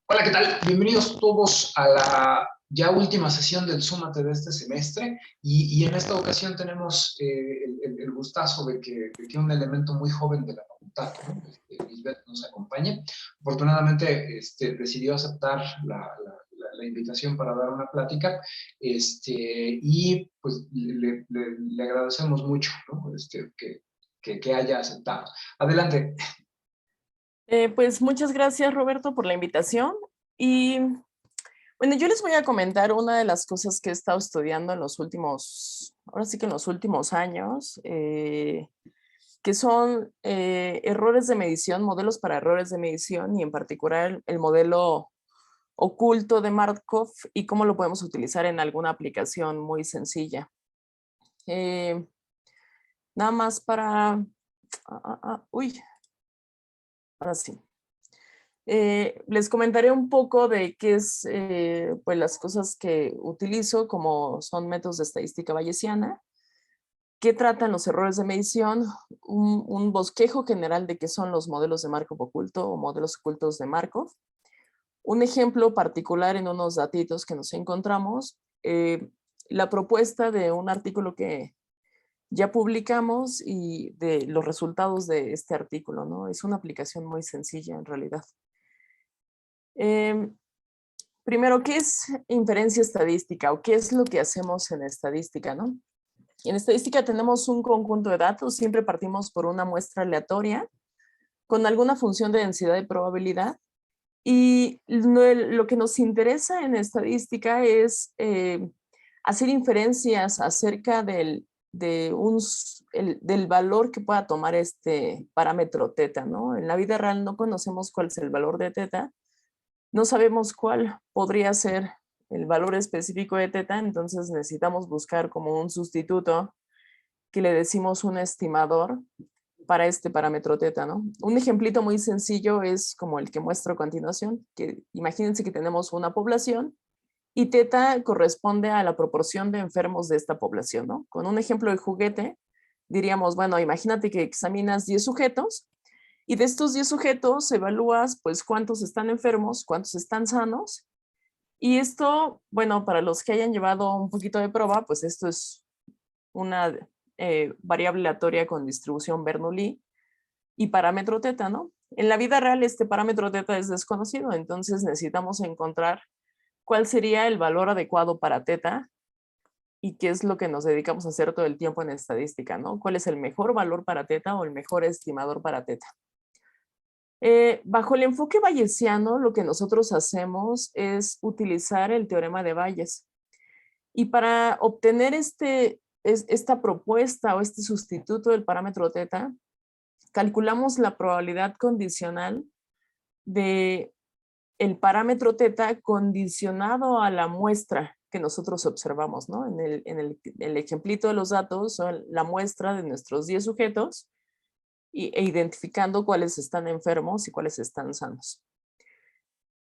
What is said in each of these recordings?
Hola, ¿qué tal? Bienvenidos todos a la ya última sesión del Súmate de este semestre y en esta ocasión tenemos el gustazo de que un elemento muy joven de la facultad, ¿no? Lisbeth nos acompañe. Afortunadamente decidió aceptar la invitación para dar una plática y pues le agradecemos mucho, ¿no? Que haya aceptado. Adelante. Pues muchas gracias, Roberto, por la invitación. Y bueno, yo les voy a comentar una de las cosas que he estado estudiando en los últimos, ahora sí que en los últimos años, que son errores de medición, modelos para errores de medición y en particular el modelo oculto de Markov y cómo lo podemos utilizar en alguna aplicación muy sencilla. Eh, Nada más para... uy, ahora sí. Les comentaré un poco de qué es pues las cosas que utilizo, como son métodos de estadística bayesiana, qué tratan los errores de medición, un bosquejo general de qué son los modelos de Markov oculto o modelos ocultos de Markov, un ejemplo particular en unos datitos que nos encontramos, la propuesta de un artículo que ya publicamos y de los resultados de este artículo, ¿no? Es una aplicación muy sencilla en realidad. Primero, ¿qué es inferencia estadística o qué es lo que hacemos en estadística, no? En estadística tenemos un conjunto de datos, siempre partimos por una muestra aleatoria con alguna función de densidad de probabilidad y lo que nos interesa en estadística es hacer inferencias acerca del valor que pueda tomar este parámetro teta, ¿no? En la vida real no conocemos cuál es el valor de teta, no sabemos cuál podría ser el valor específico de teta, entonces necesitamos buscar como un sustituto que le decimos un estimador para este parámetro teta, ¿no? Un ejemplito muy sencillo es como el que muestro a continuación, que imagínense que tenemos una población y teta corresponde a la proporción de enfermos de esta población, ¿no? Con un ejemplo de juguete, diríamos, bueno, imagínate que examinas 10 sujetos y de estos 10 sujetos evalúas pues cuántos están enfermos, cuántos están sanos. Y esto, bueno, para los que hayan llevado un poquito de prueba, pues esto es una variable aleatoria con distribución Bernoulli y parámetro teta, ¿no? En la vida real este parámetro teta es desconocido, entonces necesitamos encontrar cuál sería el valor adecuado para teta y qué es lo que nos dedicamos a hacer todo el tiempo en estadística, ¿no? ¿Cuál es el mejor valor para teta o el mejor estimador para teta? Bajo el enfoque bayesiano, lo que nosotros hacemos es utilizar el teorema de Bayes. Y para obtener esta propuesta o este sustituto del parámetro teta, calculamos la probabilidad condicional de el parámetro teta condicionado a la muestra que nosotros observamos, ¿no? En el ejemplito de los datos son la muestra de nuestros 10 sujetos e identificando cuáles están enfermos y cuáles están sanos.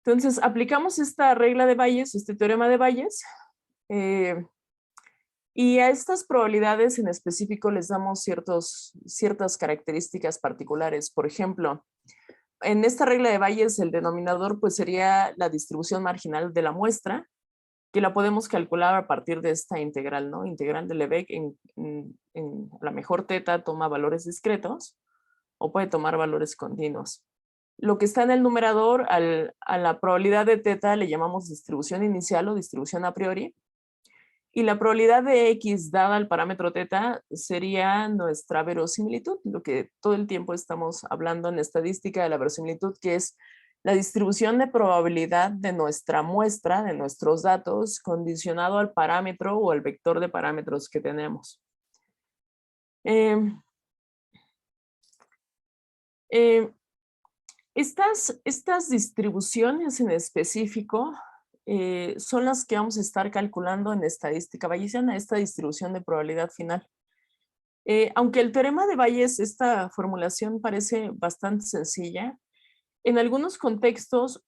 Entonces, aplicamos esta regla de Bayes, este teorema de Bayes, y a estas probabilidades en específico les damos ciertas características particulares. Por ejemplo, en esta regla de Bayes, el denominador pues sería la distribución marginal de la muestra, que la podemos calcular a partir de esta integral, ¿no? Integral de Lebesgue en la mejor teta toma valores discretos o puede tomar valores continuos. Lo que está en el numerador, a la probabilidad de teta le llamamos distribución inicial o distribución a priori, y la probabilidad de X dada al parámetro teta sería nuestra verosimilitud, lo que todo el tiempo estamos hablando en estadística de la verosimilitud, que es la distribución de probabilidad de nuestra muestra, de nuestros datos, condicionado al parámetro o al vector de parámetros que tenemos. Estas distribuciones en específico son las que vamos a estar calculando en estadística bayesiana, esta distribución de probabilidad final. Aunque el teorema de Bayes, esta formulación parece bastante sencilla, en algunos contextos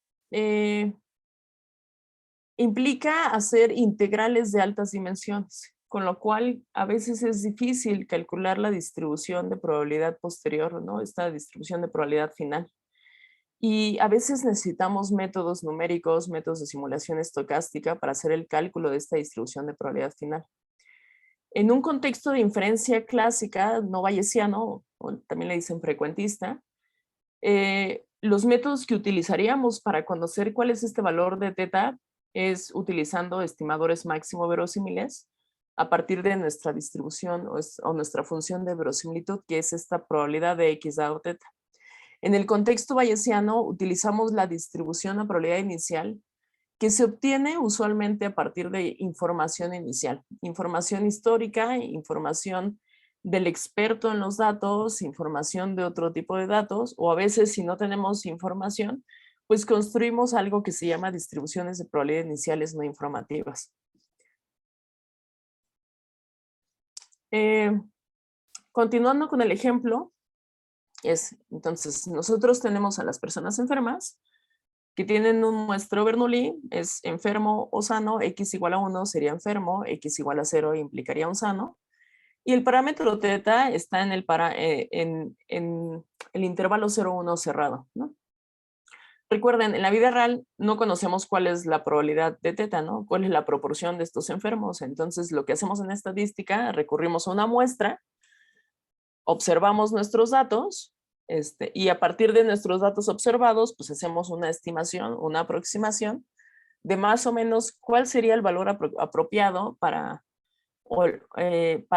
implica hacer integrales de altas dimensiones, con lo cual a veces es difícil calcular la distribución de probabilidad posterior, ¿no? Esta distribución de probabilidad final. Y a veces necesitamos métodos numéricos, métodos de simulación estocástica para hacer el cálculo de esta distribución de probabilidad final. En un contexto de inferencia clásica, no bayesiano, o también le dicen frecuentista, los métodos que utilizaríamos para conocer cuál es este valor de teta es utilizando estimadores máximo verosímiles a partir de nuestra distribución o nuestra función de verosimilitud, que es esta probabilidad de x dado teta. En el contexto bayesiano utilizamos la distribución a probabilidad inicial, que se obtiene usualmente a partir de información inicial, información histórica, información del experto en los datos, información de otro tipo de datos, o a veces si no tenemos información, pues construimos algo que se llama distribuciones de probabilidad iniciales no informativas. Continuando con el ejemplo, entonces nosotros tenemos a las personas enfermas que tienen un muestreo Bernoulli, es enfermo o sano, x igual a 1 sería enfermo, x igual a 0 implicaría un sano, y el parámetro teta está en el intervalo 0,1 cerrado, ¿no? Recuerden, en la vida real no conocemos cuál es la probabilidad de teta, ¿no? Cuál es la proporción de estos enfermos. Entonces, lo que hacemos en estadística, recurrimos a una muestra, observamos nuestros datos, y a partir de nuestros datos observados, pues hacemos una estimación, una aproximación de más o menos cuál sería el valor apropiado para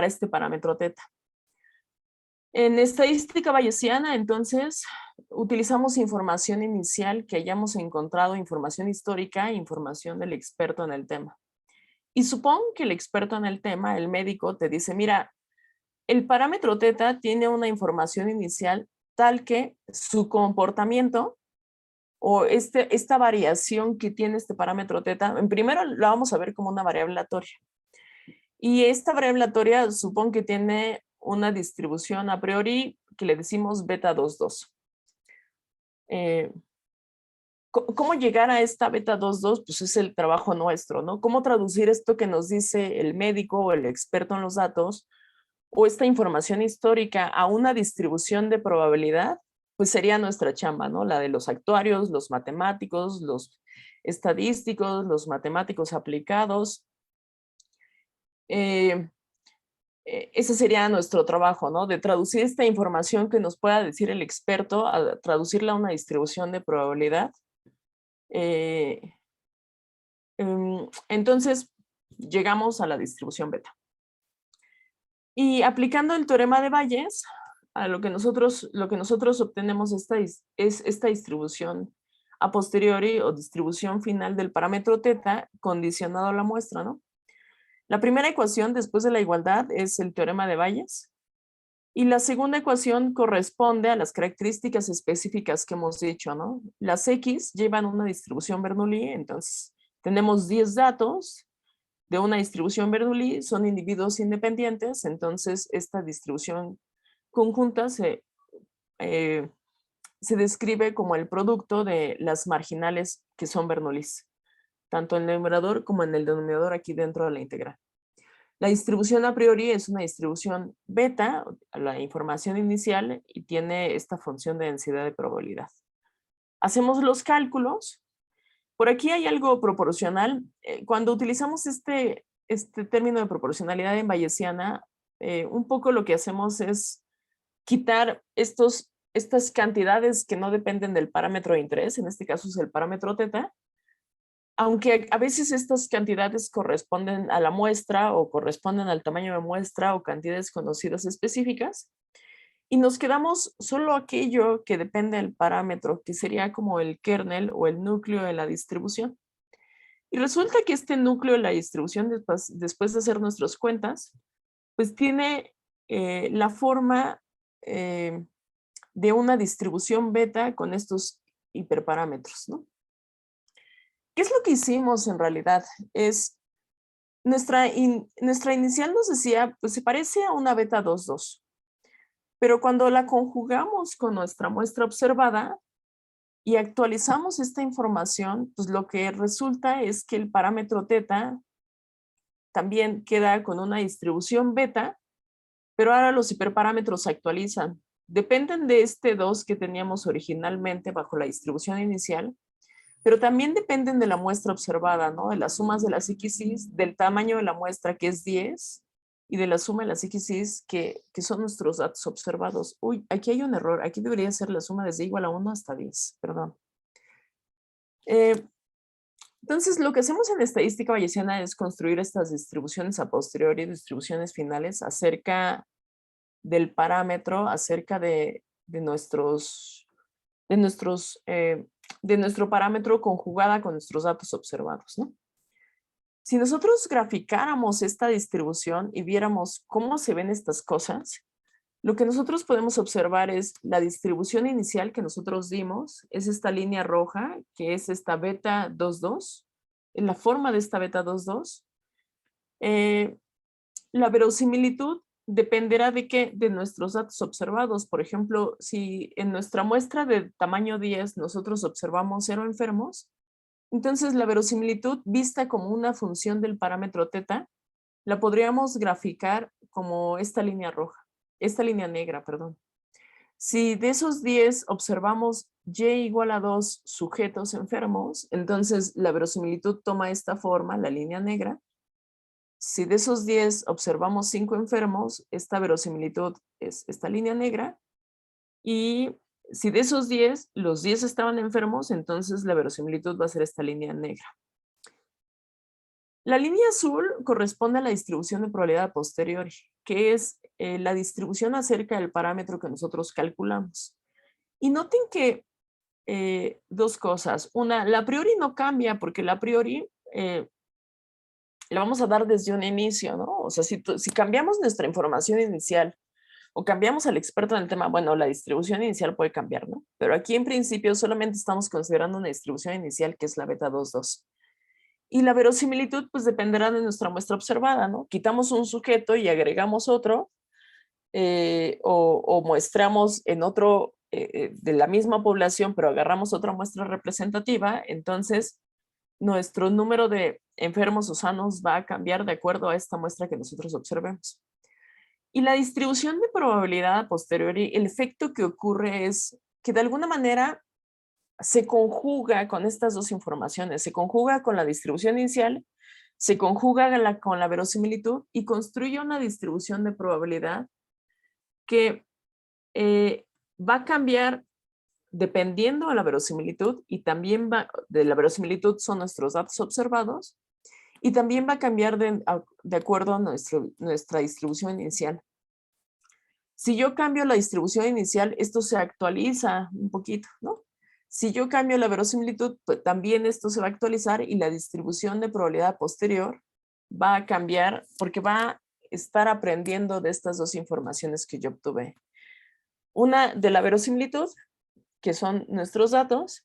este parámetro teta. En estadística bayesiana, entonces, utilizamos información inicial que hayamos encontrado, información histórica, información del experto en el tema. Y supón que el experto en el tema, el médico, te dice, mira, el parámetro teta tiene una información inicial tal que su comportamiento o esta variación que tiene este parámetro teta, en primero la vamos a ver como una variable aleatoria. Y esta variable aleatoria supone que tiene una distribución a priori que le decimos beta 22. ¿Cómo llegar a esta beta 22? Pues es el trabajo nuestro, ¿no? ¿Cómo traducir esto que nos dice el médico o el experto en los datos o esta información histórica a una distribución de probabilidad? Pues sería nuestra chamba, ¿no? La de los actuarios, los matemáticos, los estadísticos, los matemáticos aplicados. Ese sería nuestro trabajo, ¿no? De traducir esta información que nos pueda decir el experto, a traducirla a una distribución de probabilidad. Entonces, llegamos a la distribución beta. Y aplicando el teorema de Bayes, a lo que nosotros obtenemos es esta distribución a posteriori o distribución final del parámetro teta condicionado a la muestra, ¿no? La primera ecuación después de la igualdad es el teorema de Bayes y la segunda ecuación corresponde a las características específicas que hemos dicho, ¿no? Las X llevan una distribución Bernoulli, entonces tenemos 10 datos de una distribución Bernoulli, son individuos independientes, entonces esta distribución conjunta se describe como el producto de las marginales que son Bernoullis, tanto en el numerador como en el denominador aquí dentro de la integral. La distribución a priori es una distribución beta, la información inicial, y tiene esta función de densidad de probabilidad. Hacemos los cálculos. Por aquí hay algo proporcional. Cuando utilizamos este término de proporcionalidad en bayesiana, un poco lo que hacemos es quitar estas cantidades que no dependen del parámetro de interés, en este caso es el parámetro teta, aunque a veces estas cantidades corresponden a la muestra o corresponden al tamaño de muestra o cantidades conocidas específicas, y nos quedamos solo aquello que depende del parámetro, que sería como el kernel o el núcleo de la distribución. Y resulta que este núcleo de la distribución, después de hacer nuestras cuentas, pues tiene la forma de una distribución beta con estos hiperparámetros, ¿no? ¿Qué es lo que hicimos en realidad? Nuestra inicial nos decía, pues se parece a una beta 22, pero cuando la conjugamos con nuestra muestra observada y actualizamos esta información, pues lo que resulta es que el parámetro teta también queda con una distribución beta, pero ahora los hiperparámetros se actualizan. dependen de este 2 que teníamos originalmente bajo la distribución inicial, pero también dependen de la muestra observada, ¿no? De las sumas de las X, del tamaño de la muestra, que es 10, y de la suma de las X, que son nuestros datos observados. Uy, aquí hay un error. Aquí debería ser la suma desde igual a 1 hasta 10, perdón. Entonces, lo que hacemos en estadística bayesiana es construir estas distribuciones a posteriori, distribuciones finales, acerca del parámetro, acerca de nuestro parámetro conjugada con nuestros datos observados, ¿no? Si nosotros graficáramos esta distribución y viéramos cómo se ven estas cosas, lo que nosotros podemos observar es la distribución inicial que nosotros dimos, es esta línea roja, que es esta beta 22, en la forma de esta beta 22. La verosimilitud dependerá de qué, de nuestros datos observados. Por ejemplo, si en nuestra muestra de tamaño 10 nosotros observamos 0 enfermos, entonces la verosimilitud vista como una función del parámetro teta, la podríamos graficar como esta línea roja, esta línea negra, perdón. Si de esos 10 observamos y igual a 2 sujetos enfermos, entonces la verosimilitud toma esta forma, la línea negra. Si de esos 10 observamos 5 enfermos, esta verosimilitud es esta línea negra. Y si de esos 10, los 10 estaban enfermos, entonces la verosimilitud va a ser esta línea negra. La línea azul corresponde a la distribución de probabilidad a posteriori, que es la distribución acerca del parámetro que nosotros calculamos. Y noten que dos cosas. Una, la a priori no cambia, porque la a priori la vamos a dar desde un inicio, ¿no? O sea, si cambiamos nuestra información inicial o cambiamos al experto en el tema, bueno, la distribución inicial puede cambiar, ¿no? Pero aquí en principio solamente estamos considerando una distribución inicial que es la beta 22. Y la verosimilitud pues dependerá de nuestra muestra observada, ¿no? Quitamos un sujeto y agregamos otro o muestramos en otro de la misma población, pero agarramos otra muestra representativa, entonces nuestro número de enfermos o sanos va a cambiar de acuerdo a esta muestra que nosotros observemos. Y la distribución de probabilidad a posteriori, el efecto que ocurre es que de alguna manera se conjuga con estas dos informaciones, se conjuga con la distribución inicial, se conjuga con la verosimilitud y construye una distribución de probabilidad que va a cambiar dependiendo de la verosimilitud y también de la verosimilitud son nuestros datos observados y también va a cambiar de acuerdo a nuestra distribución inicial. Si yo cambio la distribución inicial, esto se actualiza un poquito, ¿no? Si yo cambio la verosimilitud, pues también esto se va a actualizar y la distribución de probabilidad posterior va a cambiar porque va a estar aprendiendo de estas dos informaciones que yo obtuve. Una de la verosimilitud, que son nuestros datos,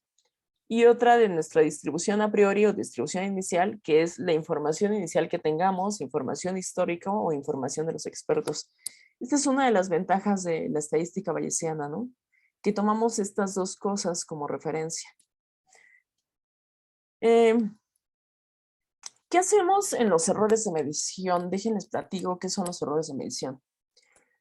y otra de nuestra distribución a priori o distribución inicial, que es la información inicial que tengamos, información histórica o información de los expertos. Esta es una de las ventajas de la estadística bayesiana, ¿no? Que tomamos estas dos cosas como referencia. ¿Qué hacemos en los errores de medición? Déjenles platico qué son los errores de medición.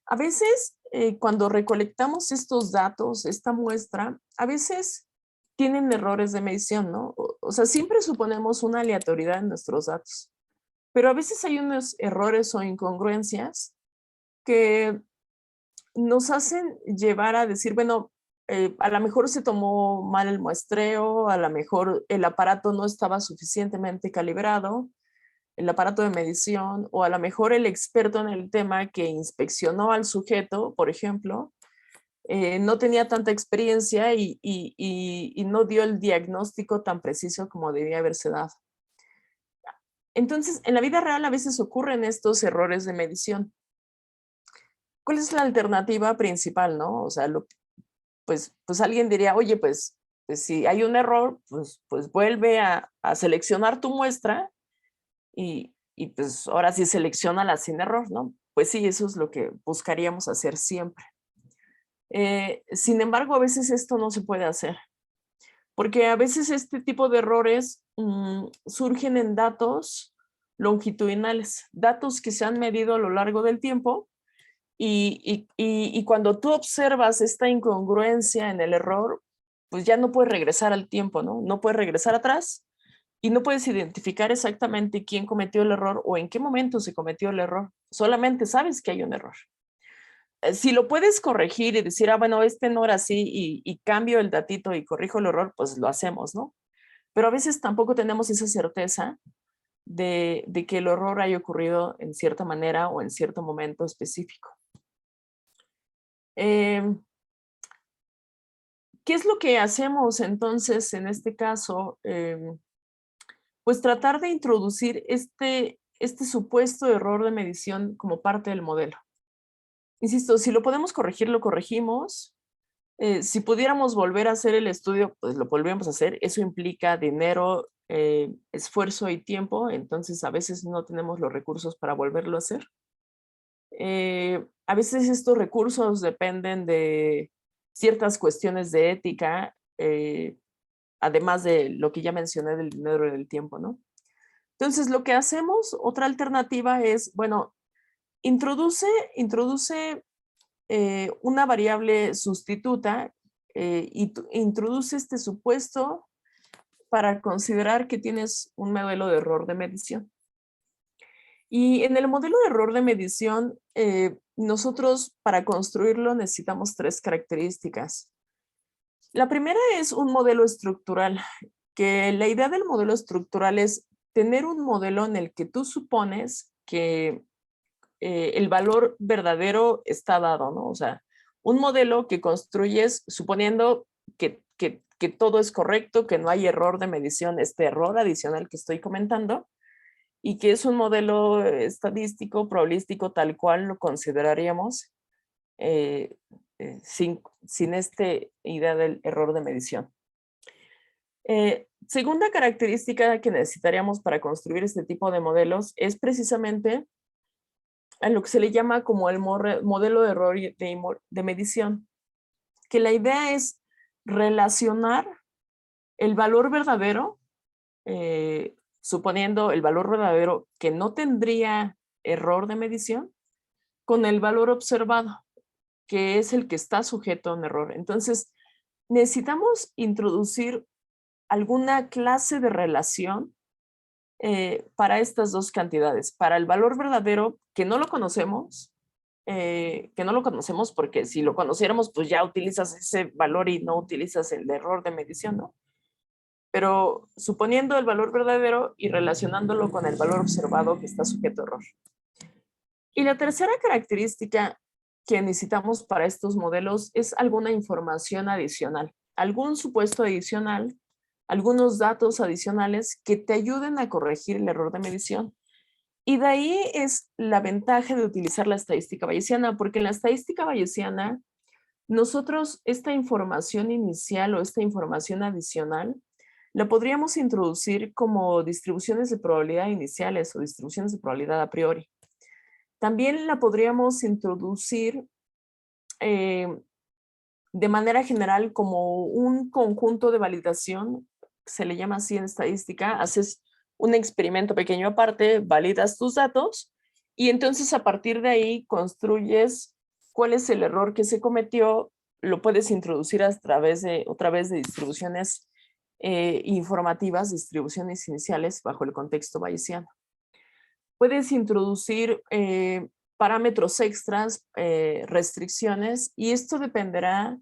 A veces, cuando recolectamos estos datos, esta muestra, a veces tienen errores de medición, ¿no? O sea, siempre suponemos una aleatoriedad en nuestros datos, pero a veces hay unos errores o incongruencias que nos hacen llevar a decir, bueno, a lo mejor se tomó mal el muestreo, a lo mejor el aparato no estaba suficientemente calibrado, el aparato de medición, o a lo mejor el experto en el tema que inspeccionó al sujeto, por ejemplo, no tenía tanta experiencia y no dio el diagnóstico tan preciso como debía haberse dado. Entonces, en la vida real a veces ocurren estos errores de medición. ¿Cuál es la alternativa principal, no? O sea, pues alguien diría, oye, pues si hay un error, pues vuelve a seleccionar tu muestra y pues ahora sí selecciónala sin error, ¿no? Pues sí, eso es lo que buscaríamos hacer siempre. Sin embargo, a veces esto no se puede hacer, porque a veces este tipo de errores surgen en datos longitudinales, datos que se han medido a lo largo del tiempo Y cuando tú observas esta incongruencia en el error, pues ya no puedes regresar al tiempo, ¿no? No puedes regresar atrás y no puedes identificar exactamente quién cometió el error o en qué momento se cometió el error. Solamente sabes que hay un error. Si lo puedes corregir y decir, bueno, este no era así y cambio el datito y corrijo el error, pues lo hacemos, ¿no? Pero a veces tampoco tenemos esa certeza de que el error haya ocurrido en cierta manera o en cierto momento específico. ¿Qué es lo que hacemos entonces en este caso? Pues tratar de introducir este supuesto error de medición como parte del modelo. Insisto, si lo podemos corregir, lo corregimos. Si pudiéramos volver a hacer el estudio, pues lo volvemos a hacer. Eso implica dinero, esfuerzo y tiempo, entonces a veces no tenemos los recursos para volverlo a hacer. A veces estos recursos dependen de ciertas cuestiones de ética, además de lo que ya mencioné del dinero y del tiempo, ¿no? Entonces, lo que hacemos, otra alternativa es, bueno, introduce una variable sustituta y introduce este supuesto para considerar que tienes un modelo de error de medición. Y en el modelo de error de medición, nosotros para construirlo necesitamos 3 características. La primera es un modelo estructural, que la idea del modelo estructural es tener un modelo en el que tú supones que el valor verdadero está dado, ¿no? O sea, un modelo que construyes suponiendo que todo es correcto, que no hay error de medición, este error adicional que estoy comentando, y que es un modelo estadístico, probabilístico, tal cual lo consideraríamos sin esta idea del error de medición. Segunda característica que necesitaríamos para construir este tipo de modelos es precisamente a lo que se le llama como el modelo de error de medición, que la idea es relacionar el valor verdadero, suponiendo el valor verdadero que no tendría error de medición, con el valor observado, que es el que está sujeto a un error. Entonces, necesitamos introducir alguna clase de relación para estas dos cantidades, para el valor verdadero que no lo conocemos, porque si lo conociéramos, pues ya utilizas ese valor y no utilizas el error de medición, ¿no? Pero suponiendo el valor verdadero y relacionándolo con el valor observado que está sujeto a error. Y la tercera característica que necesitamos para estos modelos es alguna información adicional, algún supuesto adicional, algunos datos adicionales que te ayuden a corregir el error de medición. Y de ahí es la ventaja de utilizar la estadística bayesiana, porque en la estadística bayesiana, nosotros esta información inicial o esta información adicional la podríamos introducir como distribuciones de probabilidad iniciales o distribuciones de probabilidad a priori. También la podríamos introducir de manera general como un conjunto de validación, se le llama así en estadística, haces un experimento pequeño aparte, validas tus datos y entonces a partir de ahí construyes cuál es el error que se cometió, lo puedes introducir otra vez de distribuciones informativas, distribuciones iniciales bajo el contexto bayesiano. Puedes introducir parámetros extras, restricciones, y esto dependerá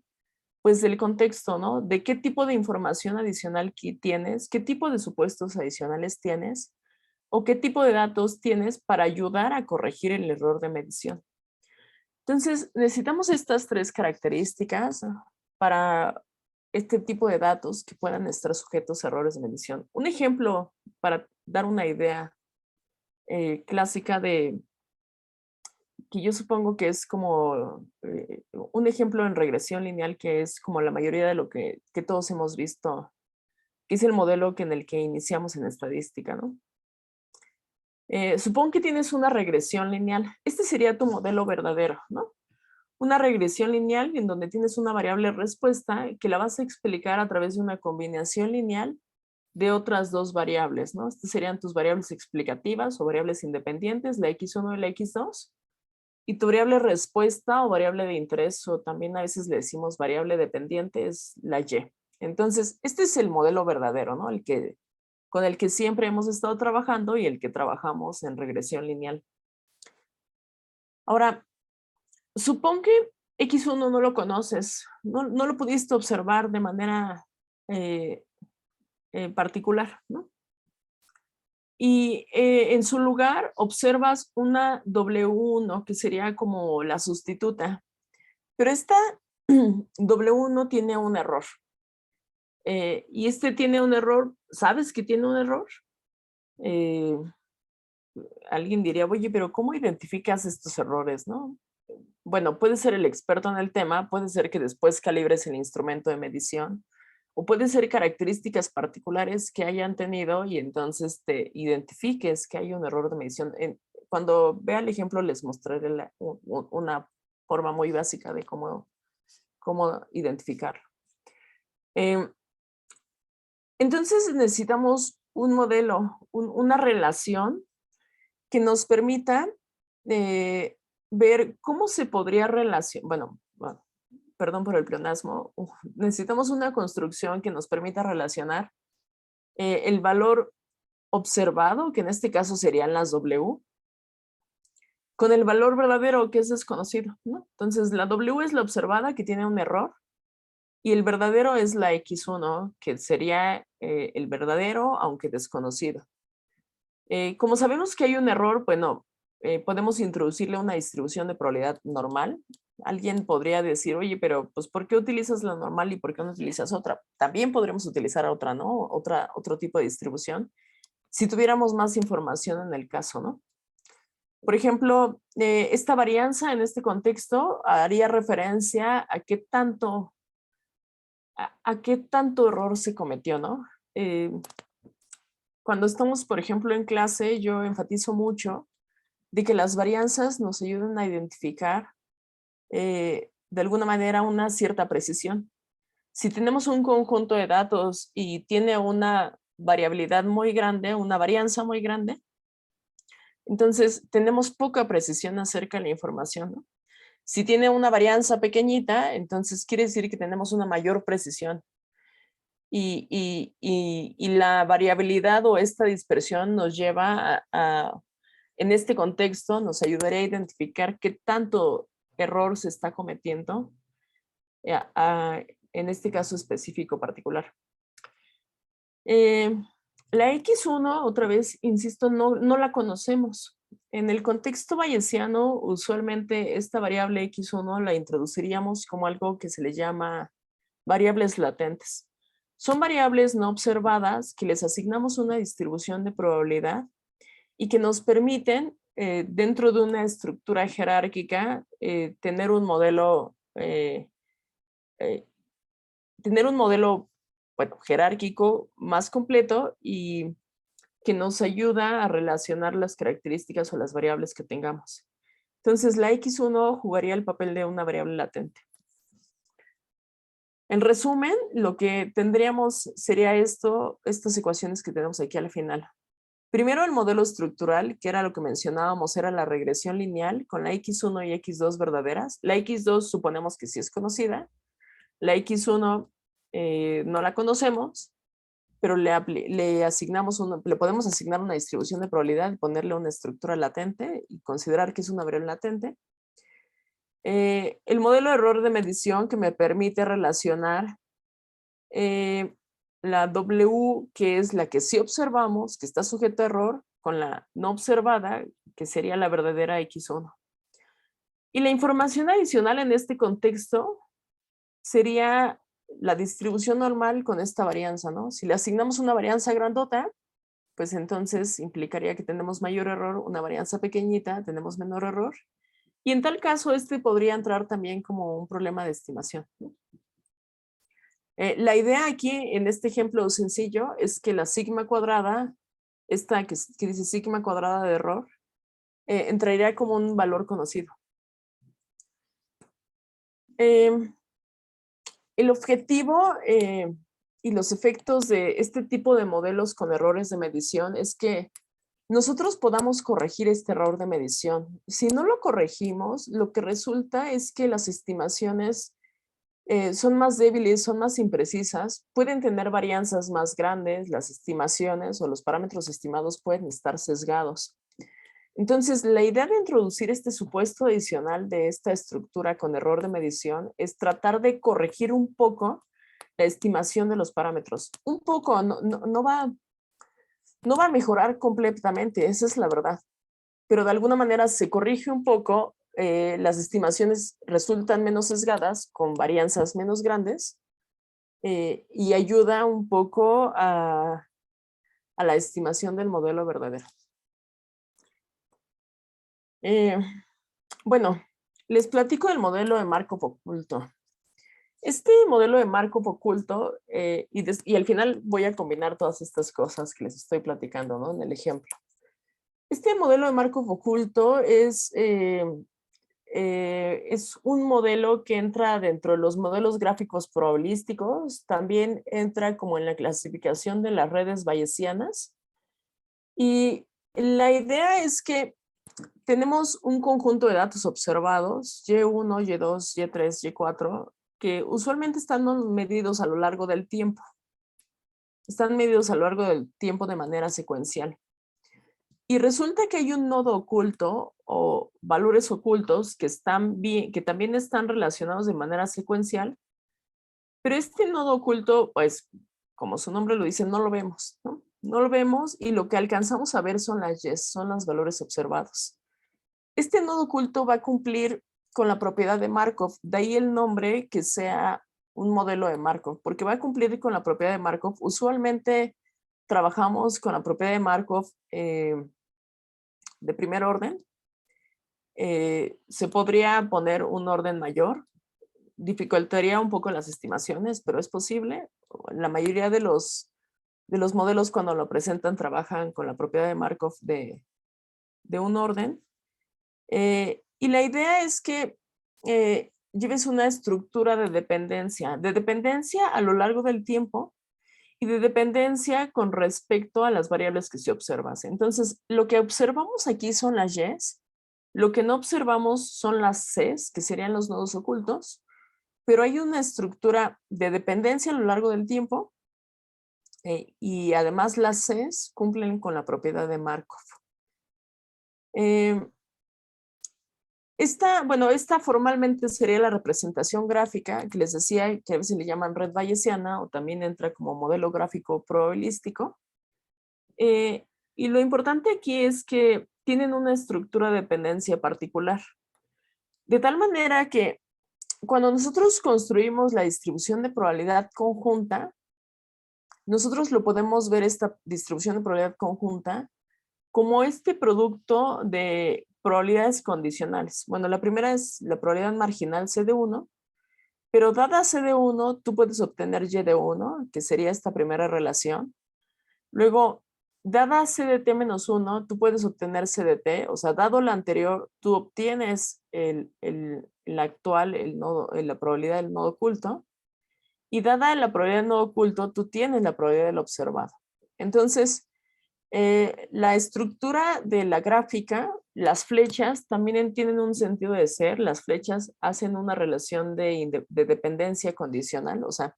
pues del contexto, ¿no? De qué tipo de información adicional tienes, qué tipo de supuestos adicionales tienes, o qué tipo de datos tienes para ayudar a corregir el error de medición. Entonces, necesitamos estas 3 características para este tipo de datos que puedan estar sujetos a errores de medición. Un ejemplo para dar una idea clásica de que yo supongo que es como un ejemplo en regresión lineal que es como la mayoría de lo que todos hemos visto, que es el modelo en el que iniciamos en estadística, ¿no? Supón que tienes una regresión lineal. Este sería tu modelo verdadero, ¿no? Una regresión lineal en donde tienes una variable respuesta que la vas a explicar a través de una combinación lineal de otras 2 variables, ¿no? Estas serían tus variables explicativas o variables independientes, la x1 y la x2. Y tu variable respuesta o variable de interés, o también a veces le decimos variable dependiente, es la Y. Entonces, este es el modelo verdadero, ¿no? Con el que siempre hemos estado trabajando y el que trabajamos en regresión lineal. Ahora, supón que X1 no lo conoces, no lo pudiste observar de manera particular, ¿no? Y en su lugar observas una W1, que sería como la sustituta. Pero esta W1 tiene un error. Y este tiene un error, ¿sabes que tiene un error? Alguien diría, oye, pero ¿cómo identificas estos errores, no? Bueno, puede ser el experto en el tema, puede ser que después calibres el instrumento de medición, o puede ser características particulares que hayan tenido y entonces te identifiques que hay un error de medición. Cuando vea el ejemplo les mostraré una forma muy básica de cómo identificarlo. Entonces necesitamos un modelo, una relación que nos permita ver cómo se podría relacionar, bueno, perdón por el pleonasmo, necesitamos una construcción que nos permita relacionar el valor observado, que en este caso serían las W, con el valor verdadero que es desconocido, ¿no? Entonces la W es la observada que tiene un error y el verdadero es la X1, que sería el verdadero aunque desconocido. Como sabemos que hay un error, bueno, podemos introducirle una distribución de probabilidad normal. Alguien podría decir, oye, pero pues ¿por qué utilizas la normal y por qué no utilizas otra? También podríamos utilizar otra, ¿no? Otro tipo de distribución, si tuviéramos más información en el caso, ¿no? Por ejemplo, esta varianza en este contexto haría referencia a qué tanto error se cometió, ¿no? Cuando estamos, por ejemplo, en clase, yo enfatizo mucho de que las varianzas nos ayudan a identificar de alguna manera una cierta precisión. Si tenemos un conjunto de datos y tiene una variabilidad muy grande, una varianza muy grande, entonces tenemos poca precisión acerca de la información, ¿no? Si tiene una varianza pequeñita, entonces quiere decir que tenemos una mayor precisión. Y la variabilidad o esta dispersión nos lleva en este contexto, nos ayudaría a identificar qué tanto error se está cometiendo en este caso específico particular. La X1, otra vez, insisto, no la conocemos. En el contexto bayesiano, usualmente esta variable X1 la introduciríamos como algo que se le llama variables latentes. Son variables no observadas que les asignamos una distribución de probabilidad y que nos permiten, dentro de una estructura jerárquica, tener un modelo, bueno, jerárquico más completo y que nos ayuda a relacionar las características o las variables que tengamos. Entonces, la X1 jugaría el papel de una variable latente. En resumen, lo que tendríamos sería estas ecuaciones que tenemos aquí al final. Primero, el modelo estructural, que era lo que mencionábamos, era la regresión lineal con la X1 y X2 verdaderas. La X2 suponemos que sí es conocida. La X1 no la conocemos, pero le podemos asignar una distribución de probabilidad y ponerle una estructura latente y considerar que es una variable latente. El modelo de error de medición que me permite relacionar la W, que es la que sí observamos, que está sujeta a error, con la no observada, que sería la verdadera X1. Y la información adicional en este contexto sería la distribución normal con esta varianza, ¿no? Si le asignamos una varianza grandota, pues entonces implicaría que tenemos mayor error, una varianza pequeñita, tenemos menor error. Y en tal caso, este podría entrar también como un problema de estimación, ¿no? La idea aquí, en este ejemplo sencillo, es que la sigma cuadrada, esta que dice sigma cuadrada de error, entraría como un valor conocido. El objetivo y los efectos de este tipo de modelos con errores de medición es que nosotros podamos corregir este error de medición. Si no lo corregimos, lo que resulta es que las estimaciones son más débiles, son más imprecisas, pueden tener varianzas más grandes, las estimaciones o los parámetros estimados pueden estar sesgados. Entonces, la idea de introducir este supuesto adicional de esta estructura con error de medición es tratar de corregir un poco la estimación de los parámetros. Un poco, no va a mejorar completamente, esa es la verdad, pero de alguna manera se corrige un poco, las estimaciones resultan menos sesgadas, con varianzas menos grandes, y ayuda un poco a la estimación del modelo verdadero. Bueno, les platico del modelo de Markov oculto. Este modelo de Markov oculto, y al final voy a combinar todas estas cosas que les estoy platicando, ¿no? En el ejemplo. Este modelo de Markov oculto es un modelo que entra dentro de los modelos gráficos probabilísticos, también entra como en la clasificación de las redes bayesianas. Y la idea es que tenemos un conjunto de datos observados, Y1, Y2, Y3, Y4, que usualmente están medidos a lo largo del tiempo. Están medidos a lo largo del tiempo de manera secuencial. Y resulta que hay un nodo oculto o valores ocultos que también están relacionados de manera secuencial, pero este nodo oculto, pues, como su nombre lo dice, no lo vemos, ¿no? No lo vemos y lo que alcanzamos a ver son las Ys, son los valores observados. Este nodo oculto va a cumplir con la propiedad de Markov, de ahí el nombre que sea un modelo de Markov, porque va a cumplir con la propiedad de Markov. Usualmente trabajamos con la propiedad de Markov de primer orden. Se podría poner un orden mayor, dificultaría un poco las estimaciones, pero es posible. La mayoría de los modelos cuando lo presentan trabajan con la propiedad de Markov de un orden. Y la idea es que lleves una estructura de dependencia a lo largo del tiempo y de dependencia con respecto a las variables que se observan. Entonces, lo que observamos aquí son las Ys, lo que no observamos son las Cs, que serían los nodos ocultos, pero hay una estructura de dependencia a lo largo del tiempo y además las Cs cumplen con la propiedad de Markov. Esta formalmente sería la representación gráfica que les decía que a veces le llaman red bayesiana o también entra como modelo gráfico probabilístico. Y lo importante aquí es que tienen una estructura de dependencia particular. De tal manera que cuando nosotros construimos la distribución de probabilidad conjunta, nosotros lo podemos ver esta distribución de probabilidad conjunta como este producto de probabilidades condicionales. Bueno, la primera es la probabilidad marginal C de 1, pero dada C de 1, tú puedes obtener Y de 1, que sería esta primera relación. Luego, dada C de T menos 1, tú puedes obtener C de T, o sea, dado la anterior, tú obtienes la actual, la probabilidad del nodo oculto, y dada la probabilidad del nodo oculto, tú tienes la probabilidad del observado. Entonces, la estructura de la gráfica, las flechas también tienen un sentido de ser. Las flechas hacen una relación de dependencia condicional, o sea,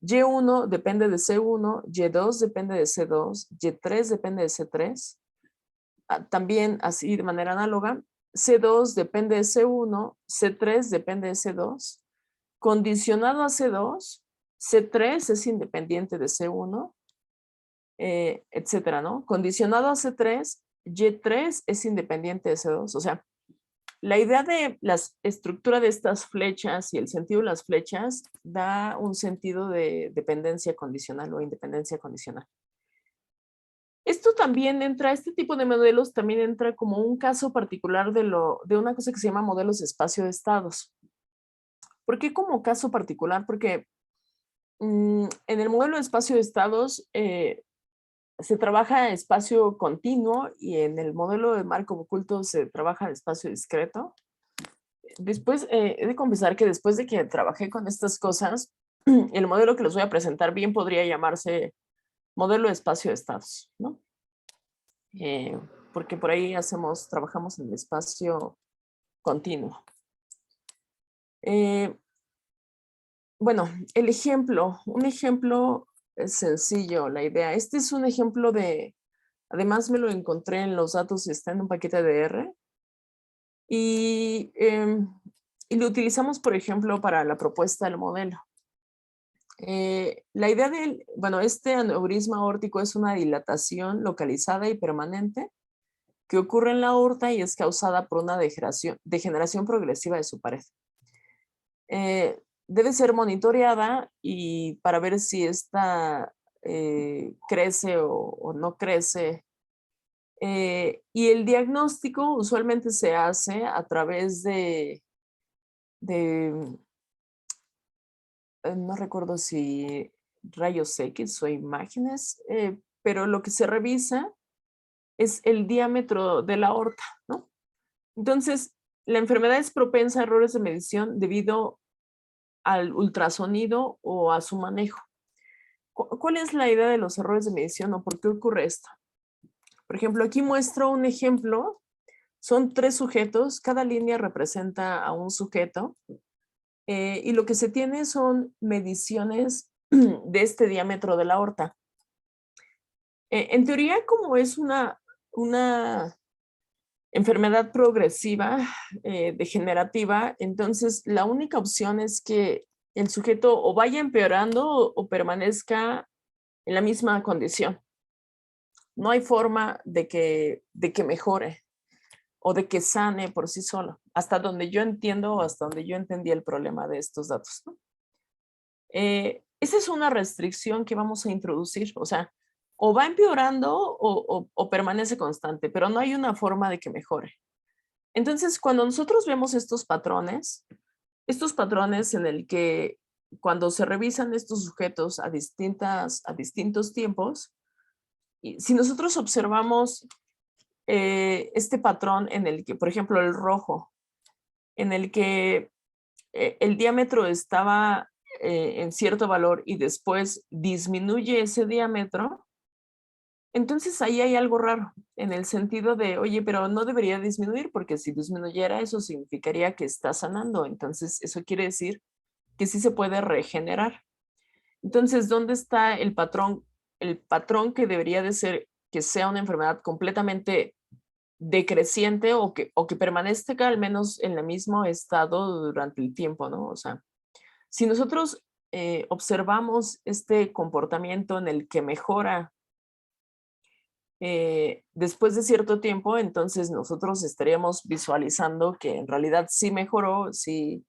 Y1 depende de C1, Y2 depende de C2, Y3 depende de C3. También así de manera análoga, C2 depende de C1, C3 depende de C2. Condicionado a C2, C3 es independiente de C1, etcétera, ¿no? Condicionado a C3, Y3 es independiente de C2. O sea, la idea de la estructura de estas flechas y el sentido de las flechas da un sentido de dependencia condicional o independencia condicional. Esto también entra, este tipo de modelos también entra como un caso particular de una cosa que se llama modelos de espacio de estados. ¿Por qué como caso particular? Porque en el modelo de espacio de estados se trabaja en espacio continuo y en el modelo de Markov oculto se trabaja en espacio discreto. Después, he de confesar que después de que trabajé con estas cosas, el modelo que les voy a presentar bien podría llamarse modelo de espacio de estados, ¿no? porque por ahí trabajamos en el espacio continuo. Bueno, un ejemplo sencillo, la idea. Este es un ejemplo además me lo encontré en los datos, está en un paquete de R. Y lo utilizamos, por ejemplo, para la propuesta del modelo. La idea este aneurisma aórtico es una dilatación localizada y permanente que ocurre en la aorta y es causada por una degeneración progresiva de su pared. Debe ser monitoreada y para ver si esta crece o no crece. Y el diagnóstico usualmente se hace a través de no recuerdo si rayos X o imágenes, pero lo que se revisa es el diámetro de la aorta, ¿no? Entonces, la enfermedad es propensa a errores de medición debido al ultrasonido o a su manejo. ¿Cuál es la idea de los errores de medición o por qué ocurre esto? Por ejemplo, aquí muestro un ejemplo. Son 3 sujetos, cada línea representa a un sujeto y lo que se tiene son mediciones de este diámetro de la aorta. En teoría, como es una enfermedad progresiva, degenerativa, entonces la única opción es que el sujeto o vaya empeorando o permanezca en la misma condición. No hay forma de que mejore o de que sane por sí solo, hasta donde yo entiendo o hasta donde yo entendí el problema de estos datos, ¿no? Esa es una restricción que vamos a introducir, o sea, o va empeorando o permanece constante, pero no hay una forma de que mejore. Entonces, cuando nosotros vemos estos patrones en el que cuando se revisan estos sujetos a distintos tiempos, y si nosotros observamos este patrón en el que, por ejemplo, el rojo, en el que el diámetro estaba en cierto valor y después disminuye ese diámetro, entonces ahí hay algo raro, en el sentido de, oye, pero no debería disminuir, porque si disminuyera eso significaría que está sanando. Entonces eso quiere decir que sí se puede regenerar. Entonces, ¿dónde está el patrón? El patrón que debería de ser que sea una enfermedad completamente decreciente o que permanezca al menos en el mismo estado durante el tiempo, ¿no? O sea, si nosotros observamos este comportamiento en el que mejora después de cierto tiempo, entonces nosotros estaríamos visualizando que en realidad sí mejoró, sí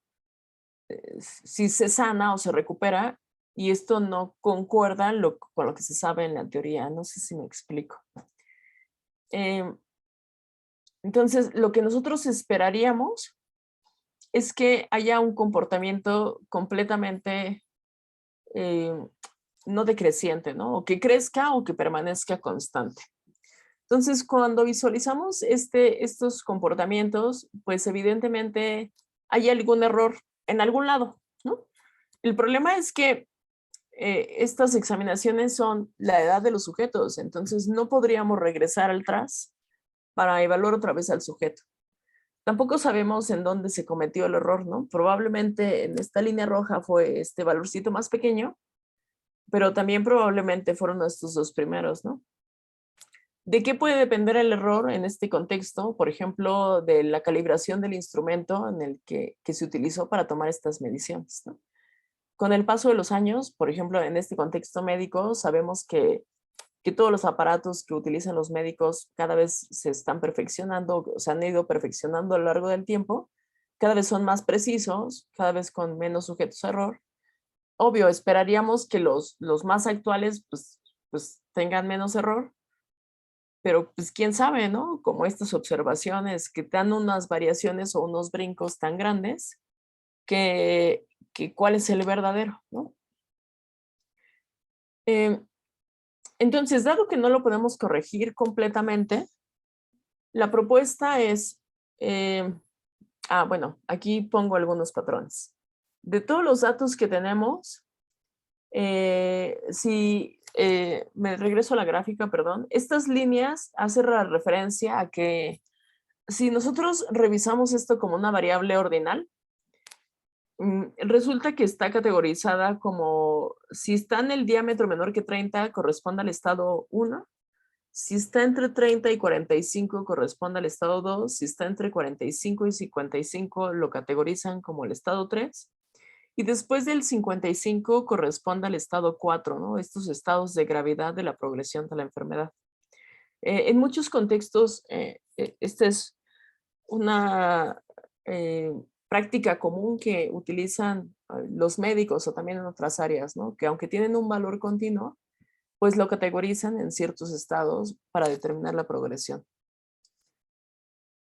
se sana o se recupera, y esto no concuerda con lo que se sabe en la teoría. No sé si me explico. Entonces, lo que nosotros esperaríamos es que haya un comportamiento completamente no decreciente, ¿no? O que crezca o que permanezca constante. Entonces, cuando visualizamos estos comportamientos, pues evidentemente hay algún error en algún lado, ¿no? El problema es que estas examinaciones son la edad de los sujetos, entonces no podríamos regresar atrás para evaluar otra vez al sujeto. Tampoco sabemos en dónde se cometió el error, ¿no? Probablemente en esta línea roja fue este valorcito más pequeño, pero también probablemente fueron estos 2 primeros, ¿no? ¿De qué puede depender el error en este contexto? Por ejemplo, de la calibración del instrumento en el que se utilizó para tomar estas mediciones, ¿no? Con el paso de los años, por ejemplo, en este contexto médico, sabemos que todos los aparatos que utilizan los médicos cada vez se están perfeccionando, se han ido perfeccionando a lo largo del tiempo, cada vez son más precisos, cada vez con menos sujetos a error. Obvio, esperaríamos que los más actuales pues tengan menos error, pero pues quién sabe, ¿no? Como estas observaciones que dan unas variaciones o unos brincos tan grandes que cuál es el verdadero, ¿no? Entonces, dado que no lo podemos corregir completamente, la propuesta es, bueno, aquí pongo algunos patrones. De todos los datos que tenemos, si me regreso a la gráfica, perdón. Estas líneas hacen la referencia a que si nosotros revisamos esto como una variable ordinal, resulta que está categorizada como si está en el diámetro menor que 30, corresponde al estado 1. Si está entre 30 y 45, corresponde al estado 2. Si está entre 45 y 55, lo categorizan como el estado 3. Y después del 55 corresponde al estado 4, ¿no? Estos estados de gravedad de la progresión de la enfermedad. En muchos contextos, esta es una práctica común que utilizan los médicos o también en otras áreas, ¿no? Que aunque tienen un valor continuo, pues lo categorizan en ciertos estados para determinar la progresión.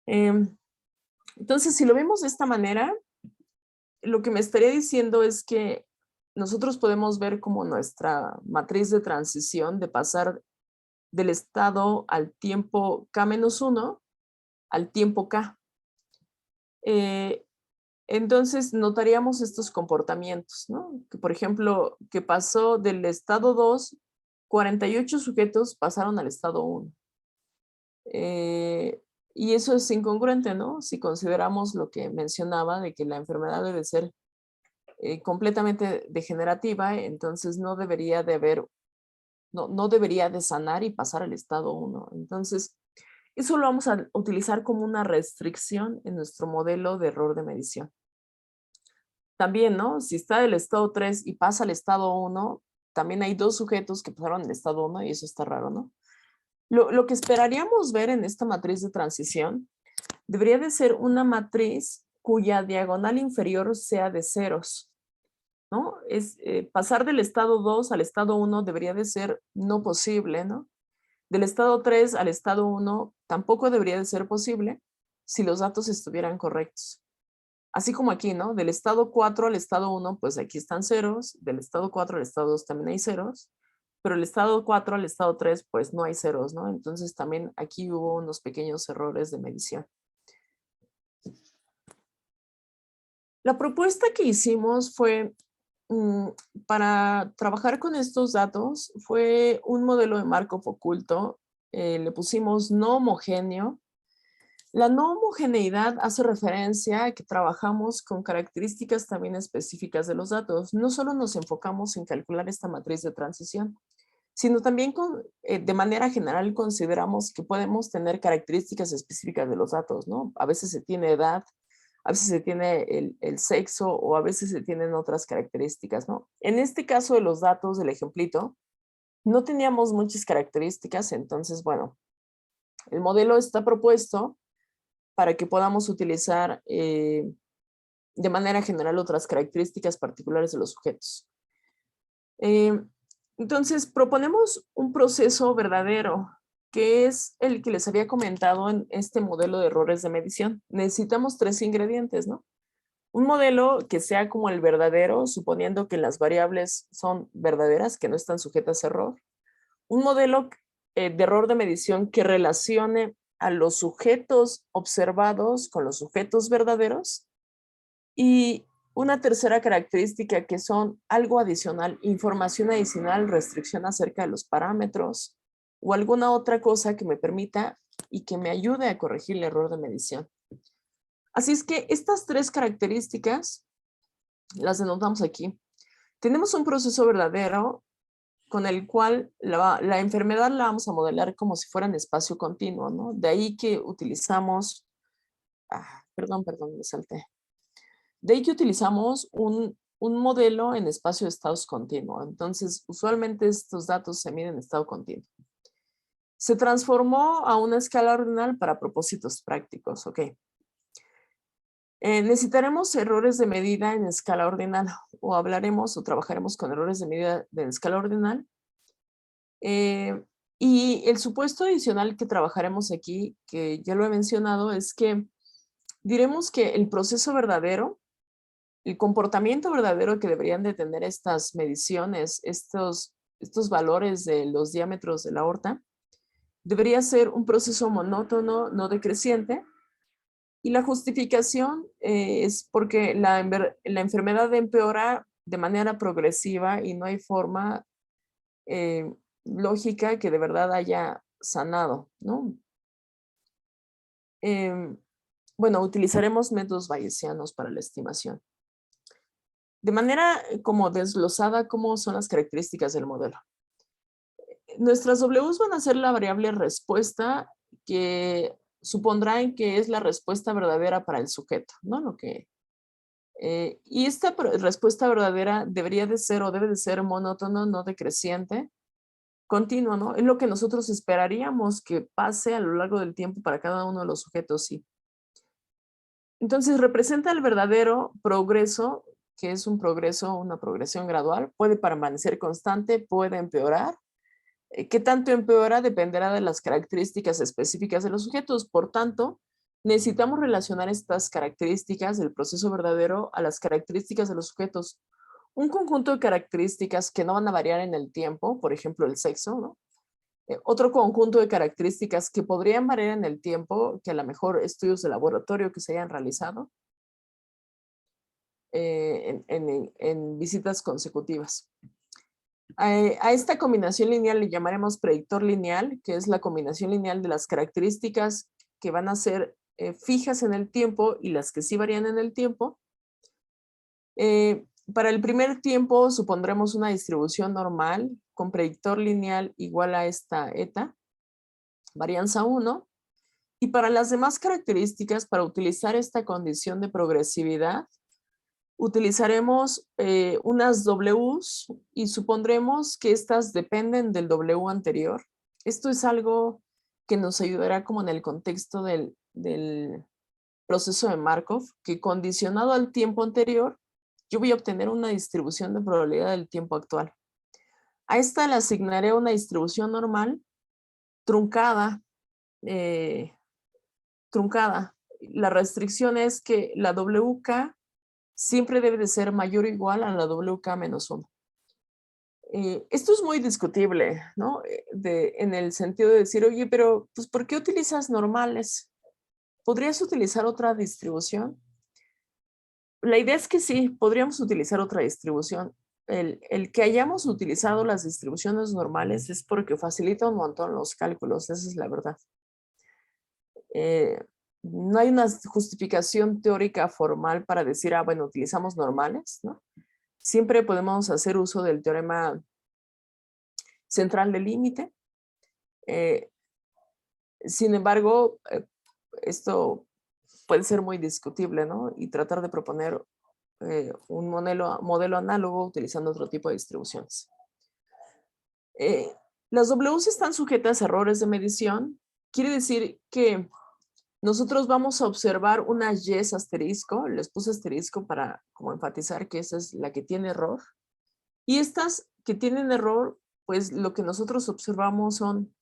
Entonces, si lo vemos de esta manera, lo que me estaría diciendo es que nosotros podemos ver como nuestra matriz de transición de pasar del estado al tiempo K-1 al tiempo K. Entonces, notaríamos estos comportamientos, ¿no? Que, por ejemplo, que pasó del estado 2, 48 sujetos pasaron al estado 1. Y eso es incongruente, ¿no? Si consideramos lo que mencionaba de que la enfermedad debe ser completamente degenerativa, entonces no debería de haber, no debería de sanar y pasar al estado 1. Entonces, eso lo vamos a utilizar como una restricción en nuestro modelo de error de medición. También, ¿no? Si está del estado 3 y pasa al estado 1, también hay 2 sujetos que pasaron al estado 1 y eso está raro, ¿no? Lo que esperaríamos ver en esta matriz de transición debería de ser una matriz cuya diagonal inferior sea de ceros, ¿no? Pasar del estado 2 al estado 1 debería de ser no posible, ¿no? Del estado 3 al estado 1 tampoco debería de ser posible si los datos estuvieran correctos. Así como aquí, ¿no? Del estado 4 al estado 1, pues aquí están ceros. Del estado 4 al estado 2 también hay ceros. Pero el estado 4 al estado 3, pues no hay ceros, ¿no? Entonces también aquí hubo unos pequeños errores de medición. La propuesta que hicimos fue, para trabajar con estos datos, fue un modelo de Markov oculto. Le pusimos no homogéneo. La no homogeneidad hace referencia a que trabajamos con características también específicas de los datos. No solo nos enfocamos en calcular esta matriz de transición, sino también de manera general consideramos que podemos tener características específicas de los datos, ¿no? A veces se tiene edad, a veces se tiene el sexo o a veces se tienen otras características, ¿no? En este caso de los datos del ejemplito, no teníamos muchas características, entonces, bueno, el modelo está propuesto para que podamos utilizar de manera general otras características particulares de los sujetos. Entonces, proponemos un proceso verdadero, que es el que les había comentado en este modelo de errores de medición. Necesitamos 3 ingredientes, ¿no? Un modelo que sea como el verdadero, suponiendo que las variables son verdaderas, que no están sujetas a error. Un modelo de error de medición que relacione a los sujetos observados con los sujetos verdaderos. Y una tercera característica que son algo adicional, información adicional, restricción acerca de los parámetros o alguna otra cosa que me permita y que me ayude a corregir el error de medición. Así es que estas 3 características las denotamos aquí. Tenemos un proceso verdadero con el cual la enfermedad la vamos a modelar como si fuera en espacio continuo, ¿no? De ahí que utilizamos, perdón, me salté. De ahí que utilizamos un modelo en espacio de estados continuo. Entonces, usualmente estos datos se miden en estado continuo. Se transformó a una escala ordinal para propósitos prácticos, ¿ok? Necesitaremos errores de medida en escala ordinal, o hablaremos o trabajaremos con errores de medida en escala ordinal. Y el supuesto adicional que trabajaremos aquí, que ya lo he mencionado, es que diremos que el proceso verdadero, el comportamiento verdadero que deberían de tener estas mediciones, estos valores de los diámetros de la aorta, debería ser un proceso monótono, no decreciente. Y la justificación es porque la enfermedad empeora de manera progresiva y no hay forma lógica que de verdad haya sanado, ¿no? Bueno, utilizaremos métodos bayesianos para la estimación. De manera como desglosada, ¿cómo son las características del modelo? Nuestras Ws van a ser la variable respuesta que supondrán que es la respuesta verdadera para el sujeto, ¿no? Y esta respuesta verdadera debería de ser o debe de ser monótono, no decreciente, continuo, ¿no? Es lo que nosotros esperaríamos que pase a lo largo del tiempo para cada uno de los sujetos, sí. Entonces representa el verdadero progreso, que es un progreso, una progresión gradual, puede permanecer constante, puede empeorar. ¿Qué tanto empeora? Dependerá de las características específicas de los sujetos. Por tanto, necesitamos relacionar estas características del proceso verdadero a las características de los sujetos. Un conjunto de características que no van a variar en el tiempo, por ejemplo, el sexo, ¿no? Otro conjunto de características que podrían variar en el tiempo, que a lo mejor estudios de laboratorio que se hayan realizado en visitas consecutivas. A esta combinación lineal le llamaremos predictor lineal, que es la combinación lineal de las características que van a ser fijas en el tiempo y las que sí varían en el tiempo. Para el primer tiempo supondremos una distribución normal con predictor lineal igual a esta eta, varianza 1. Y para las demás características, para utilizar esta condición de progresividad, utilizaremos unas Ws y supondremos que estas dependen del W anterior. Esto es algo que nos ayudará como en el contexto del proceso de Markov, que condicionado al tiempo anterior, yo voy a obtener una distribución de probabilidad del tiempo actual. A esta le asignaré una distribución normal truncada. La restricción es que la WK siempre debe de ser mayor o igual a la WK menos 1. Esto es muy discutible, ¿no? En el sentido de decir, oye, pero pues, ¿por qué utilizas normales? ¿Podrías utilizar otra distribución? La idea es que sí, podríamos utilizar otra distribución. El que hayamos utilizado las distribuciones normales es porque facilita un montón los cálculos, esa es la verdad. No hay una justificación teórica formal para decir, bueno, utilizamos normales, ¿no? Siempre podemos hacer uso del teorema central del límite. Sin embargo, esto puede ser muy discutible, ¿no? Y tratar de proponer un modelo análogo utilizando otro tipo de distribuciones. Las Ws están sujetas a errores de medición. Quiere decir que nosotros vamos a observar unas Ys asterisco, les puse asterisco para como enfatizar que esa es la que tiene error. Y estas que tienen error, pues lo que nosotros observamos son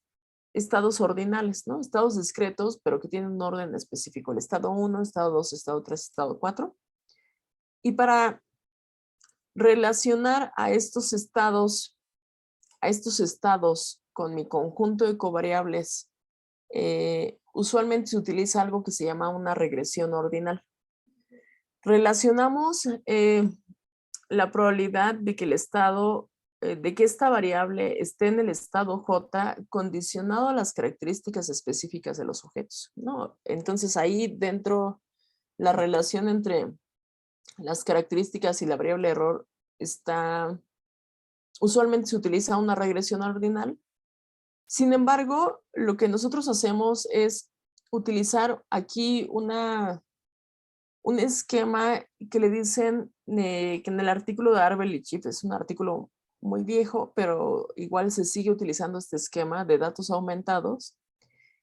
estados ordinales, ¿no? Estados discretos, pero que tienen un orden específico. El estado 1, estado 2, estado 3, estado 4. Y para relacionar a estos estados con mi conjunto de covariables, usualmente se utiliza algo que se llama una regresión ordinal. Relacionamos la probabilidad de que el estado, de que esta variable esté en el estado J condicionado a las características específicas de los sujetos, ¿no? Entonces ahí dentro la relación entre las características y la variable error está, usualmente se utiliza una regresión ordinal. Sin embargo, lo que nosotros hacemos es utilizar aquí un esquema que le dicen que en el artículo de Arbel y Schiff, es un artículo muy viejo, pero igual se sigue utilizando este esquema de datos aumentados,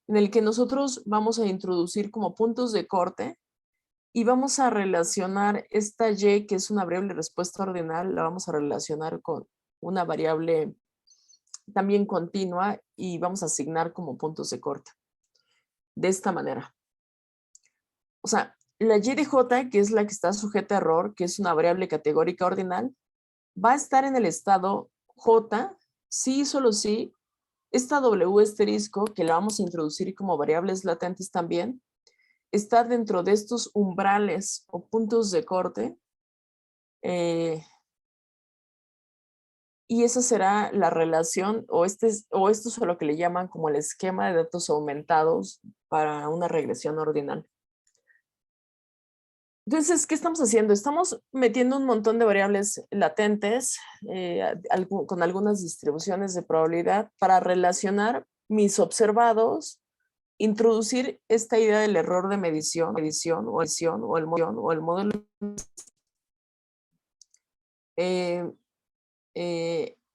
en el que nosotros vamos a introducir como puntos de corte y vamos a relacionar esta Y, que es una variable respuesta ordinal, la vamos a relacionar con una variable también continua y vamos a asignar como puntos de corte. De esta manera. O sea, la Y de J, que es la que está sujeta a error, que es una variable categórica ordinal, va a estar en el estado J, sí y solo sí. Esta W asterisco, que la vamos a introducir como variables latentes también, está dentro de estos umbrales o puntos de corte y esa será la relación, o esto es lo que le llaman como el esquema de datos aumentados para una regresión ordinal. Entonces, ¿qué estamos haciendo? Estamos metiendo un montón de variables latentes con algunas distribuciones de probabilidad para relacionar mis observados, introducir esta idea del error de medición o el modelo.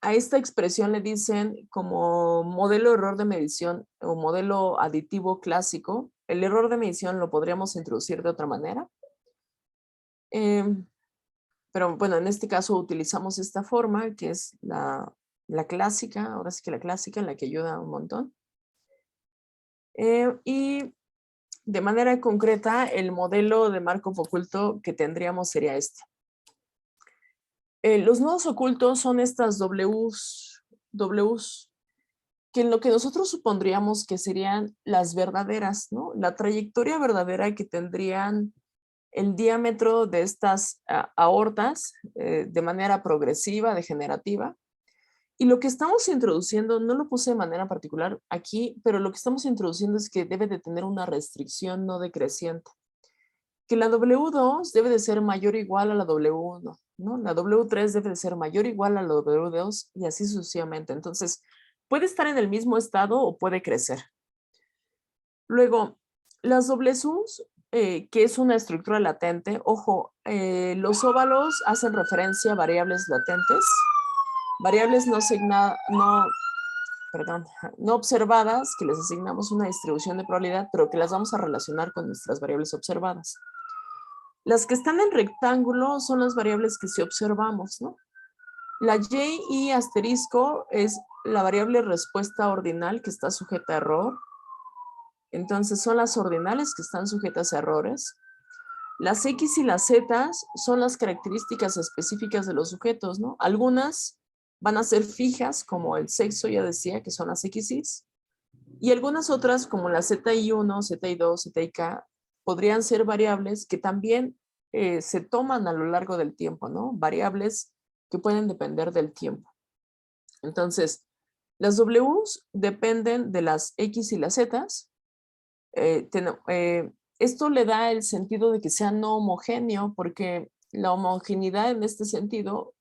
A esta expresión le dicen como modelo error de medición o modelo aditivo clásico. El error de medición lo podríamos introducir de otra manera. Pero bueno, en este caso utilizamos esta forma que es la clásica, ahora sí que la clásica, en la que ayuda un montón. Y de manera concreta, el modelo de Markov oculto que tendríamos sería este. Los nodos ocultos son estas Ws, que en lo que nosotros supondríamos que serían las verdaderas, ¿no? La trayectoria verdadera que tendrían el diámetro de estas aortas de manera progresiva, degenerativa. Y lo que estamos introduciendo, no lo puse de manera particular aquí, pero lo que estamos introduciendo es que debe de tener una restricción no decreciente. Que la W2 debe de ser mayor o igual a la W1, ¿no? La W3 debe de ser mayor o igual a la W2 y así sucesivamente. Entonces, puede estar en el mismo estado o puede crecer. Luego, las WSUs, que es una estructura latente, ojo, los óvalos hacen referencia a variables latentes, variables no observadas, que les asignamos una distribución de probabilidad, pero que las vamos a relacionar con nuestras variables observadas. Las que están en rectángulo son las variables que sí observamos, ¿no? La y asterisco es la variable respuesta ordinal que está sujeta a error. Entonces son las ordinales que están sujetas a errores. Las X y las Z son las características específicas de los sujetos, ¿no? Algunas van a ser fijas, como el sexo, ya decía, que son las XY. Y algunas otras, como la ZI1, ZI2, ZIK, podrían ser variables que también se toman a lo largo del tiempo, ¿no? Variables que pueden depender del tiempo. Entonces, las Ws dependen de las X y las Zs. Esto le da el sentido de que sea no homogéneo, porque la homogeneidad en este sentido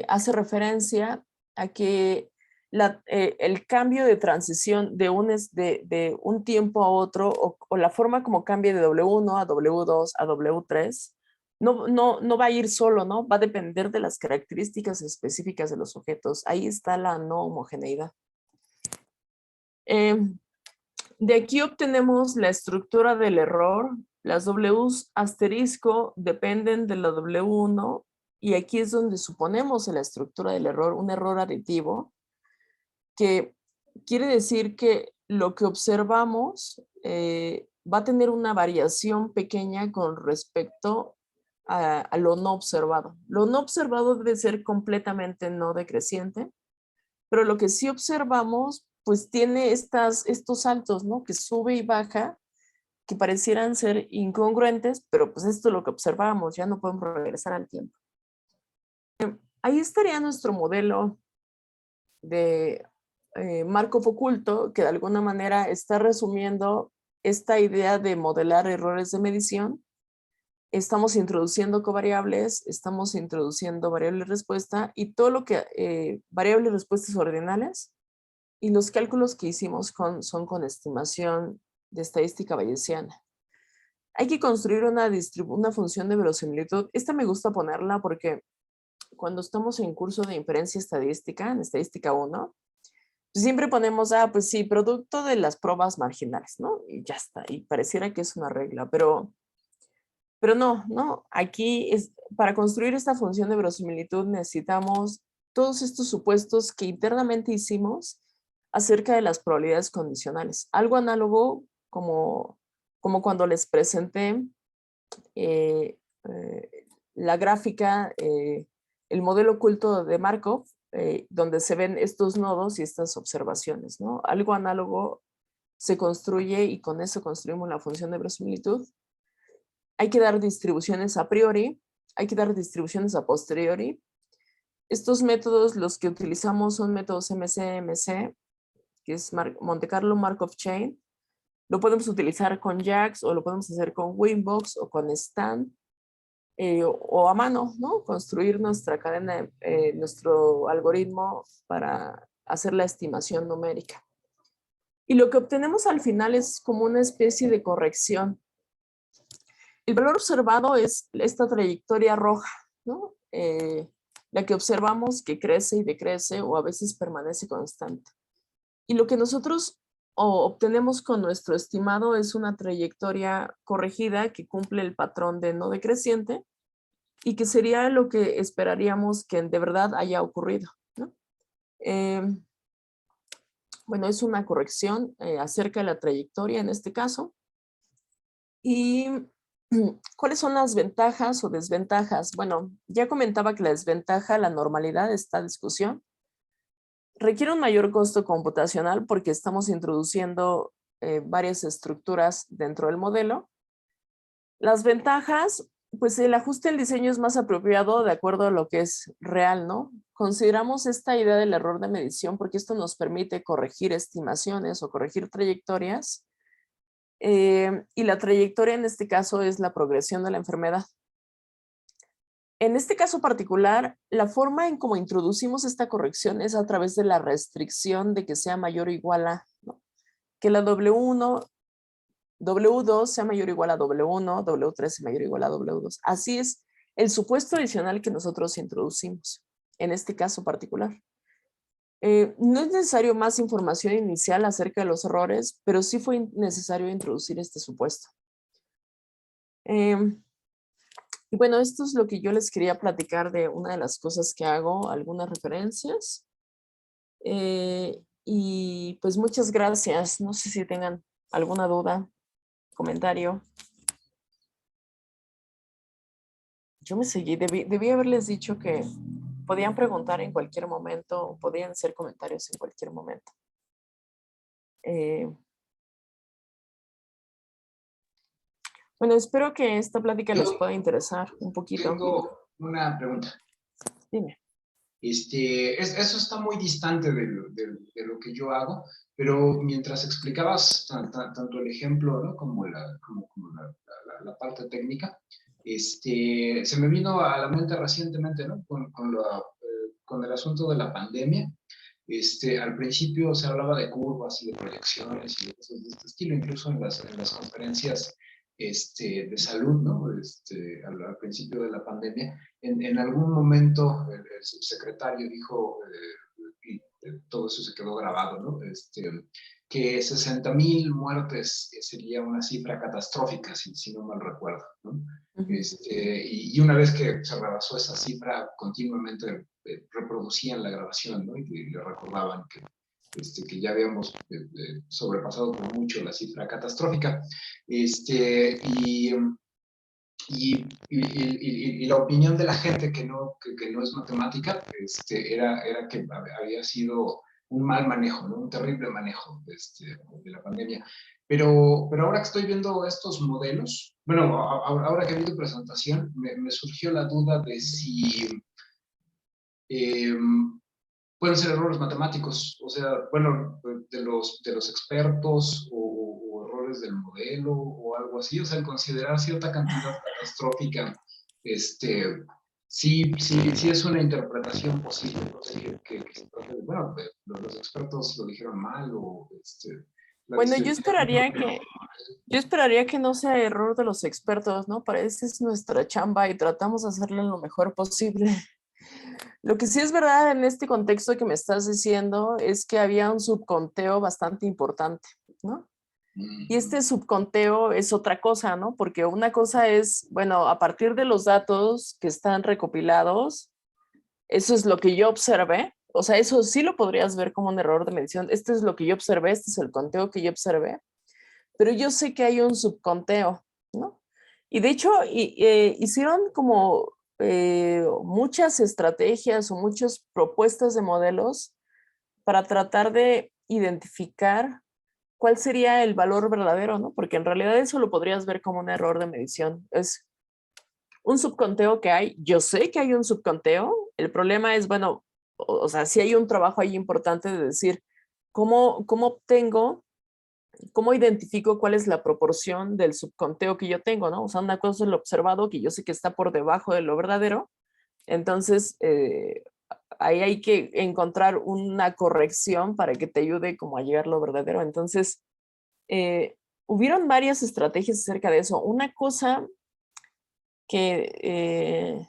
hace referencia a que el cambio de transición de un tiempo a otro o la forma como cambie de W1 a W2 a W3 no va a ir solo, ¿no? Va a depender de las características específicas de los sujetos. Ahí está la no homogeneidad. De aquí obtenemos la estructura del error. Las Ws asterisco dependen de la W1 y aquí es donde suponemos en la estructura del error un error aditivo, que quiere decir que lo que observamos va a tener una variación pequeña con respecto a lo no observado. Lo no observado debe ser completamente no decreciente, pero lo que sí observamos pues tiene estos saltos, ¿no? Que sube y baja, que parecieran ser incongruentes, pero pues esto es lo que observamos, ya no podemos regresar al tiempo. Ahí estaría nuestro modelo de Markov oculto, que de alguna manera está resumiendo esta idea de modelar errores de medición. Estamos introduciendo covariables, estamos introduciendo variables respuesta y todo lo que variables respuestas ordinales, y los cálculos que hicimos son con estimación de estadística bayesiana. Hay que construir una función de verosimilitud. Esta me gusta ponerla porque cuando estamos en curso de inferencia estadística, en estadística 1, pues siempre ponemos, pues sí, producto de las pruebas marginales, ¿no? Y ya está, y pareciera que es una regla, pero no. Aquí, para construir esta función de verosimilitud necesitamos todos estos supuestos que internamente hicimos acerca de las probabilidades condicionales. Algo análogo como cuando les presenté la gráfica, el modelo oculto de Markov, donde se ven estos nodos y estas observaciones, ¿no? Algo análogo se construye y con eso construimos la función de verosimilitud. Hay que dar distribuciones a priori, hay que dar distribuciones a posteriori, Estos métodos, los que utilizamos son métodos MCMC, que es Monte Carlo Markov Chain. Lo podemos utilizar con JAX o lo podemos hacer con Winbox o con Stan o a mano, ¿no? Construir nuestra cadena, nuestro algoritmo para hacer la estimación numérica. Y lo que obtenemos al final es como una especie de corrección. El valor observado es esta trayectoria roja, ¿no? La que observamos que crece y decrece o a veces permanece constante. Y lo que nosotros obtenemos con nuestro estimado es una trayectoria corregida que cumple el patrón de no decreciente y que sería lo que esperaríamos que de verdad haya ocurrido, ¿no? Bueno, es una corrección acerca de la trayectoria en este caso. ¿Y cuáles son las ventajas o desventajas? Bueno, ya comentaba que la desventaja, la normalidad de esta discusión, requiere un mayor costo computacional porque estamos introduciendo varias estructuras dentro del modelo. Las ventajas, pues el ajuste del diseño es más apropiado de acuerdo a lo que es real, ¿no? Consideramos esta idea del error de medición porque esto nos permite corregir estimaciones o corregir trayectorias. Y la trayectoria en este caso es la progresión de la enfermedad. En este caso particular, la forma en cómo introducimos esta corrección es a través de la restricción de que sea mayor o igual a, ¿no? Que la W1, W2 sea mayor o igual a W1, W3 sea mayor o igual a W2. Así es el supuesto adicional que nosotros introducimos, en este caso particular. No es necesario más información inicial acerca de los errores, pero sí fue necesario introducir este supuesto. Y bueno, esto es lo que yo les quería platicar de una de las cosas que hago, algunas referencias. Y pues muchas gracias. No sé si tengan alguna duda, comentario. Yo me seguí, debí haberles dicho que podían preguntar en cualquier momento, o podían hacer comentarios en cualquier momento. Bueno, espero que esta plática les pueda interesar un poquito. Tengo una pregunta. Dime. Eso está muy distante de lo que yo hago, pero mientras explicabas tanto el ejemplo, ¿no? como la parte técnica, se me vino a la mente recientemente, ¿no? con el asunto de la pandemia. Al principio se hablaba de curvas y de proyecciones y de cosas de este estilo, incluso en las conferencias de salud, ¿no? Al principio de la pandemia. En algún momento el subsecretario dijo, y todo eso se quedó grabado, ¿no? Que 60,000 muertes sería una cifra catastrófica, si no mal recuerdo, ¿no? Y una vez que se rebasó esa cifra, continuamente reproducían la grabación, ¿no? Y le recordaban que ya habíamos sobrepasado por mucho la cifra catastrófica. Y la opinión de la gente que no es matemática era que había sido un mal manejo, ¿no? Un terrible manejo de la pandemia. Pero ahora que estoy viendo estos modelos, bueno, ahora que vi tu presentación, me surgió la duda de si pueden ser errores matemáticos, o sea, bueno, de los expertos o errores del modelo o algo así, o sea, el considerar cierta cantidad catastrófica, sí es una interpretación posible, bueno, los expertos lo dijeron mal o bueno, yo esperaría que no sea error de los expertos, ¿no? Para eso es nuestra chamba y tratamos de hacerlo lo mejor posible. Lo que sí es verdad en este contexto que me estás diciendo es que había un subconteo bastante importante, ¿no? Y este subconteo es otra cosa, ¿no? Porque una cosa es, bueno, a partir de los datos que están recopilados, eso es lo que yo observé. O sea, eso sí lo podrías ver como un error de medición. Este es lo que yo observé, este es el conteo que yo observé. Pero yo sé que hay un subconteo, ¿no? Y de hecho, hicieron como muchas estrategias o muchas propuestas de modelos para tratar de identificar cuál sería el valor verdadero, ¿no? Porque en realidad eso lo podrías ver como un error de medición. Es un subconteo que hay. Yo sé que hay un subconteo El problema es, bueno, o sea, sí hay un trabajo ahí importante de decir, ¿cómo obtengo, cómo identifico cuál es la proporción del subconteo que yo tengo, ¿no? O sea, una cosa es lo observado, que yo sé que está por debajo de lo verdadero, entonces ahí hay que encontrar una corrección para que te ayude como a llegar a lo verdadero. Entonces, hubieron varias estrategias acerca de eso. Una cosa que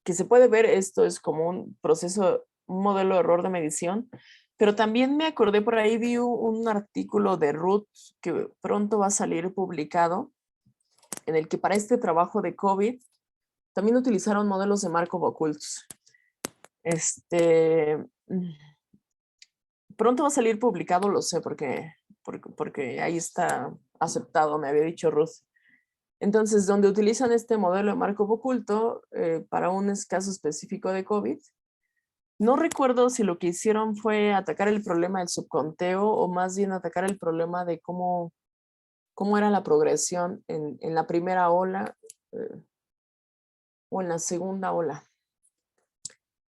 se puede ver, esto es como un proceso, un modelo de error de medición, pero también me acordé, por ahí vi un artículo de Ruth que pronto va a salir publicado, en el que para este trabajo de COVID también utilizaron modelos de Markov ocultos. Pronto va a salir publicado, lo sé, porque ahí está aceptado, me había dicho Ruth. Entonces, donde utilizan este modelo de Markov oculto para un caso específico de COVID, no recuerdo si lo que hicieron fue atacar el problema del subconteo o más bien atacar el problema de cómo era la progresión en la primera ola o en la segunda ola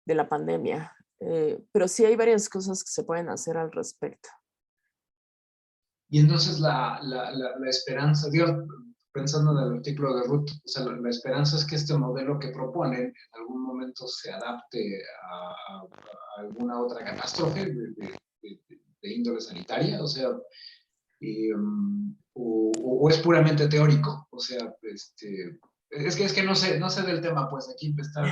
de la pandemia. Pero sí hay varias cosas que se pueden hacer al respecto. Y entonces la esperanza, digo, pensando en el artículo de Ruth, o sea, la esperanza es que este modelo que proponen en algún momento se adapte a alguna otra catástrofe de índole sanitaria, o sea, o es puramente teórico, o sea, es que no sé del tema, pues aquí está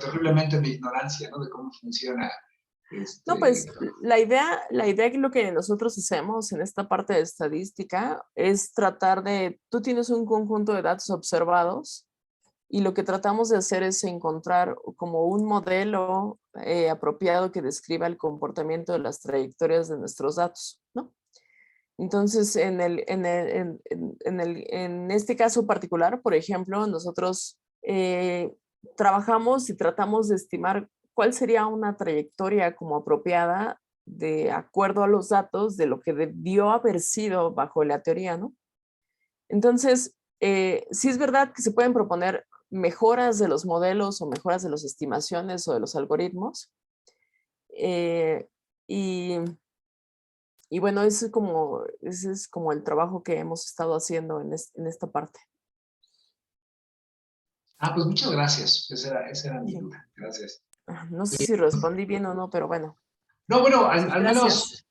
terriblemente mi ignorancia, ¿no? De cómo funciona. No, pues la idea que lo que nosotros hacemos en esta parte de estadística es tratar de, tú tienes un conjunto de datos observados y lo que tratamos de hacer es encontrar como un modelo apropiado que describa el comportamiento de las trayectorias de nuestros datos, ¿no? Entonces, en este caso particular, por ejemplo, nosotros trabajamos y tratamos de estimar cuál sería una trayectoria como apropiada de acuerdo a los datos de lo que debió haber sido bajo la teoría, ¿no? Entonces, sí es verdad que se pueden proponer mejoras de los modelos o mejoras de las estimaciones o de los algoritmos. Y bueno, ese es como el trabajo que hemos estado haciendo en esta parte. Pues muchas gracias. Esa era mi duda. Gracias. No sé si respondí bien o no, pero bueno. No, bueno, Sí, al menos.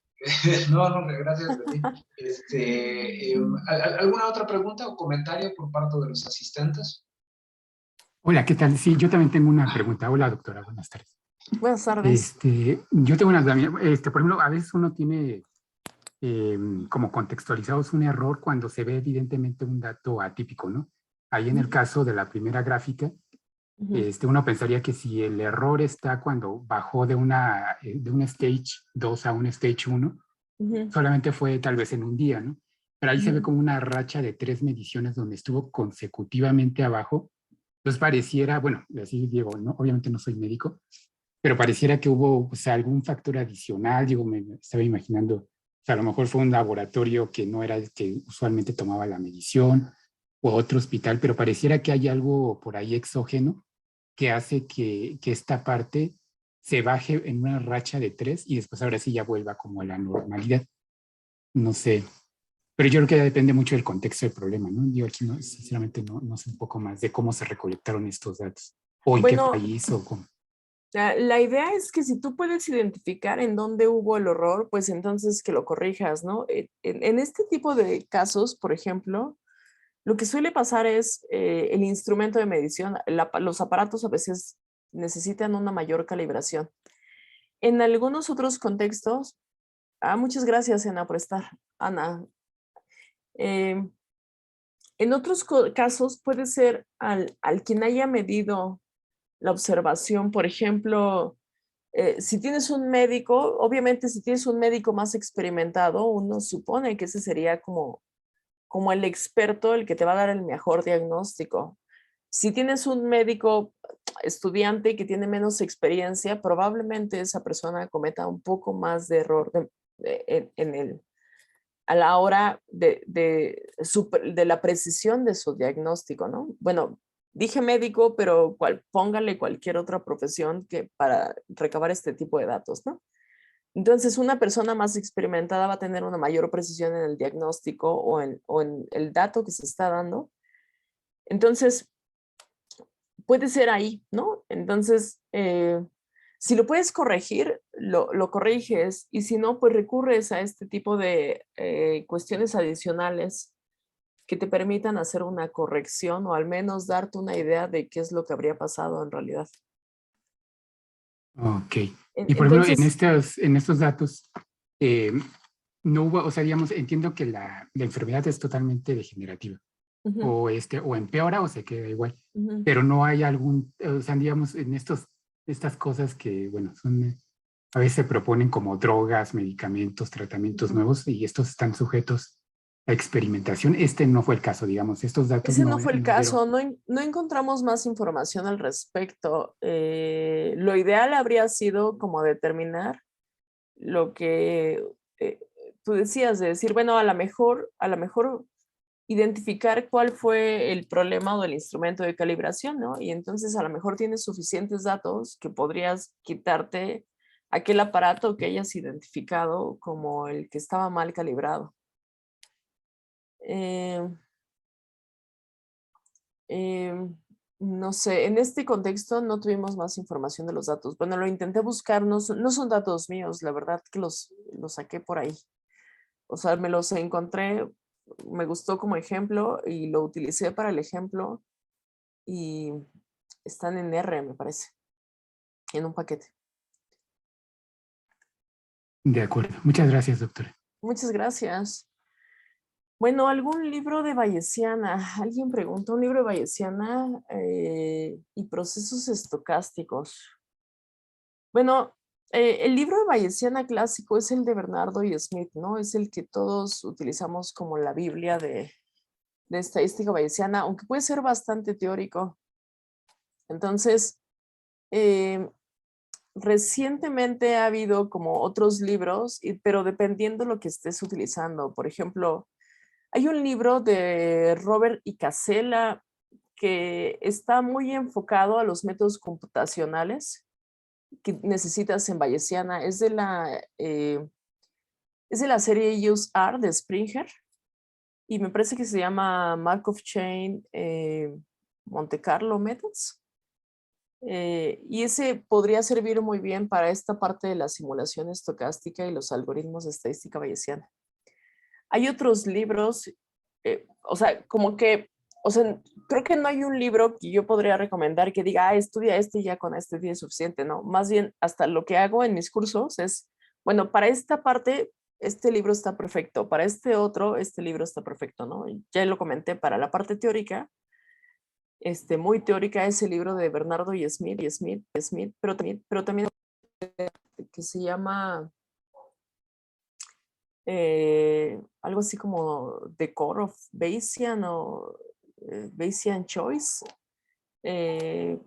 No, gracias a ti. ¿Alguna otra pregunta o comentario por parte de los asistentes? Hola, ¿qué tal? Sí, yo también tengo una pregunta. Hola, doctora, buenas tardes. Buenas tardes. Yo tengo una duda. Por ejemplo, a veces uno tiene como contextualizados un error cuando se ve evidentemente un dato atípico, ¿no? Ahí en el caso de la primera gráfica, uno pensaría que si el error está cuando bajó de un stage 2 a un stage 1, solamente fue tal vez en un día, ¿no? Pero ahí se ve como una racha de 3 mediciones donde estuvo consecutivamente abajo. Entonces pareciera, bueno, así digo, ¿no? Obviamente no soy médico, pero pareciera que hubo, o sea, algún factor adicional. Digo, me estaba imaginando, o sea, a lo mejor fue un laboratorio que no era el que usualmente tomaba la medición o otro hospital, pero pareciera que hay algo por ahí exógeno que hace que esta parte se baje en una racha de 3 y después ahora sí ya vuelva como a la normalidad. No sé, pero yo creo que ya depende mucho del contexto del problema, ¿no? Yo aquí no, sinceramente no sé un poco más de cómo se recolectaron estos datos o en qué país o cómo. La idea es que si tú puedes identificar en dónde hubo el error, pues entonces que lo corrijas, ¿no? En este tipo de casos, por ejemplo, lo que suele pasar es el instrumento de medición. Los aparatos a veces necesitan una mayor calibración. En algunos otros contextos, muchas gracias, Ana, por estar. Ana. En otros casos puede ser al quien haya medido la observación, por ejemplo, si tienes un médico, obviamente si tienes un médico más experimentado, uno supone que ese sería como el experto, el que te va a dar el mejor diagnóstico. Si tienes un médico estudiante que tiene menos experiencia, probablemente esa persona cometa un poco más de error a la hora de la precisión de su diagnóstico, ¿no? Bueno, Dije médico, pero póngale cualquier otra profesión que para recabar este tipo de datos, ¿no? Entonces, una persona más experimentada va a tener una mayor precisión en el diagnóstico o en el dato que se está dando. Entonces, puede ser ahí, ¿no? Entonces, si lo puedes corregir, lo corriges, y si no, pues recurres a este tipo de cuestiones adicionales que te permitan hacer una corrección o al menos darte una idea de qué es lo que habría pasado en realidad. Ok. Y por ejemplo, en estos datos, no hubo, o sea, digamos, entiendo que la enfermedad es totalmente degenerativa, Ujú, o empeora o se queda igual, ujú. pero no hay algún, o sea, digamos, en estas cosas que, bueno, a veces se proponen como drogas, medicamentos, tratamientos Ujú. nuevos, y estos están sujetos a experimentación. Este no fue el caso, digamos, estos datos Ese no fue el no dieron. caso, no encontramos más información al respecto. Lo ideal habría sido como determinar lo que eh, tú decías, de decir, bueno, a lo mejor identificar cuál fue el problema o el instrumento de calibración, ¿no? Y entonces a lo mejor tienes suficientes datos que podrías quitarte aquel aparato que hayas identificado como el que estaba mal calibrado. Eh, Em, no sé, en este contexto no tuvimos más información de los datos. Bueno, lo intenté buscar, no son datos míos, la verdad que los saqué por ahí. O sea, me los encontré, me gustó como ejemplo y lo utilicé para el ejemplo y están en R, me parece, en un paquete. De acuerdo. Muchas gracias, doctora. Muchas gracias. Bueno, algún libro de Bayesiana. Alguien preguntó un libro de Bayesiana y procesos estocásticos. Bueno, el libro de Bayesiana clásico es el de Bernardo y Smith, ¿no? Es el que todos utilizamos como la Biblia de estadística bayesiana, aunque puede ser bastante teórico. Entonces, eh, recientemente ha habido como otros libros, pero dependiendo lo que estés utilizando. Por ejemplo, hay un libro de Robert y Casella que está muy enfocado a los métodos computacionales que necesitas en Bayesiana. Es de la serie Use R de Springer y me parece que se llama Markov Chain Monte Carlo Methods. Y ese podría servir muy bien para esta parte de la simulación estocástica y los algoritmos de estadística bayesiana. Hay otros libros, o sea, creo que no hay un libro que yo podría recomendar que diga, estudia este y ya con este tienes suficiente, ¿no? Más bien, hasta lo que hago en mis cursos es, bueno, para esta parte, este libro está perfecto, para este otro, este libro está perfecto, ¿no? Ya lo comenté, para la parte teórica, muy teórica es el libro de Bernardo y Smith, pero también que se llama algo así como The Core of Bayesian o Bayesian Choice. Eh,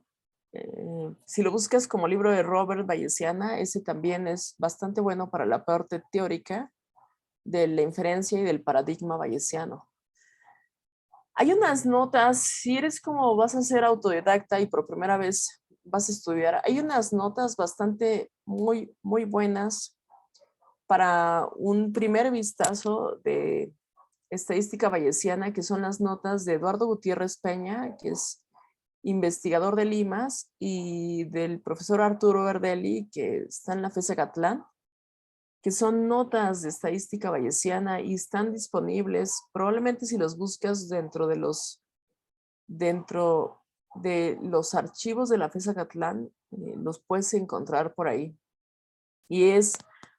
si lo buscas como libro de Robert Bayesiana, ese también es bastante bueno para la parte teórica de la inferencia y del paradigma bayesiano. Hay unas notas, si eres como vas a ser autodidacta y por primera vez vas a estudiar, hay unas notas bastante muy buenas para un primer vistazo de estadística bayesiana, que son las notas de Eduardo Gutiérrez Peña, que es investigador de Limas, y del profesor Arturo Verdelli, que está en la FES Acatlán, que son notas de estadística bayesiana y están disponibles. Probablemente si los buscas dentro de los archivos de la FES Acatlán, los puedes encontrar por ahí. Y es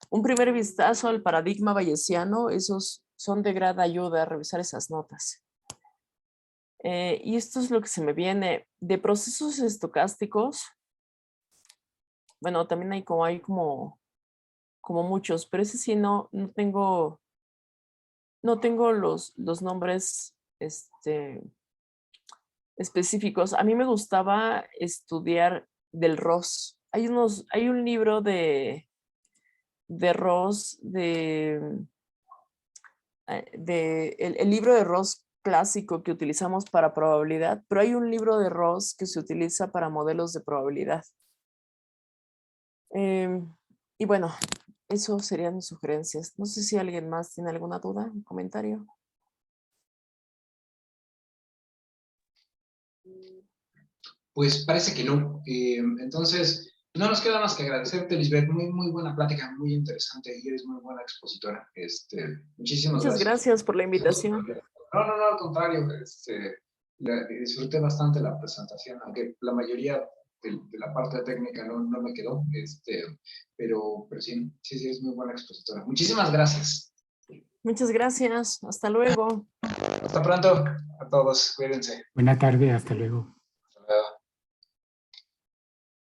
un primer vistazo al paradigma bayesiano. Esos son de gran ayuda a revisar esas notas. Y esto es lo que se me viene de procesos estocásticos. Bueno, también hay como muchos, pero ese sí no tengo los nombres específicos. A mí me gustaba estudiar del Ross. Hay un libro de Ross, el libro de Ross clásico que utilizamos para probabilidad, pero hay un libro de Ross que se utiliza para modelos de probabilidad. Y bueno, eso serían mis sugerencias. No sé si alguien más tiene alguna duda, un comentario. Pues parece que no. Entonces, no nos queda más que agradecerte, Lisbeth. Muy buena plática, muy interesante y eres muy buena expositora. Muchísimas Muchas gracias por la invitación. No, al contrario. Disfruté bastante la presentación, aunque la mayoría de la parte técnica no me quedó. Pero sí, es muy buena expositora. Muchísimas gracias. Muchas gracias. Hasta luego. Hasta pronto a todos. Cuídense. Buena tarde, hasta luego.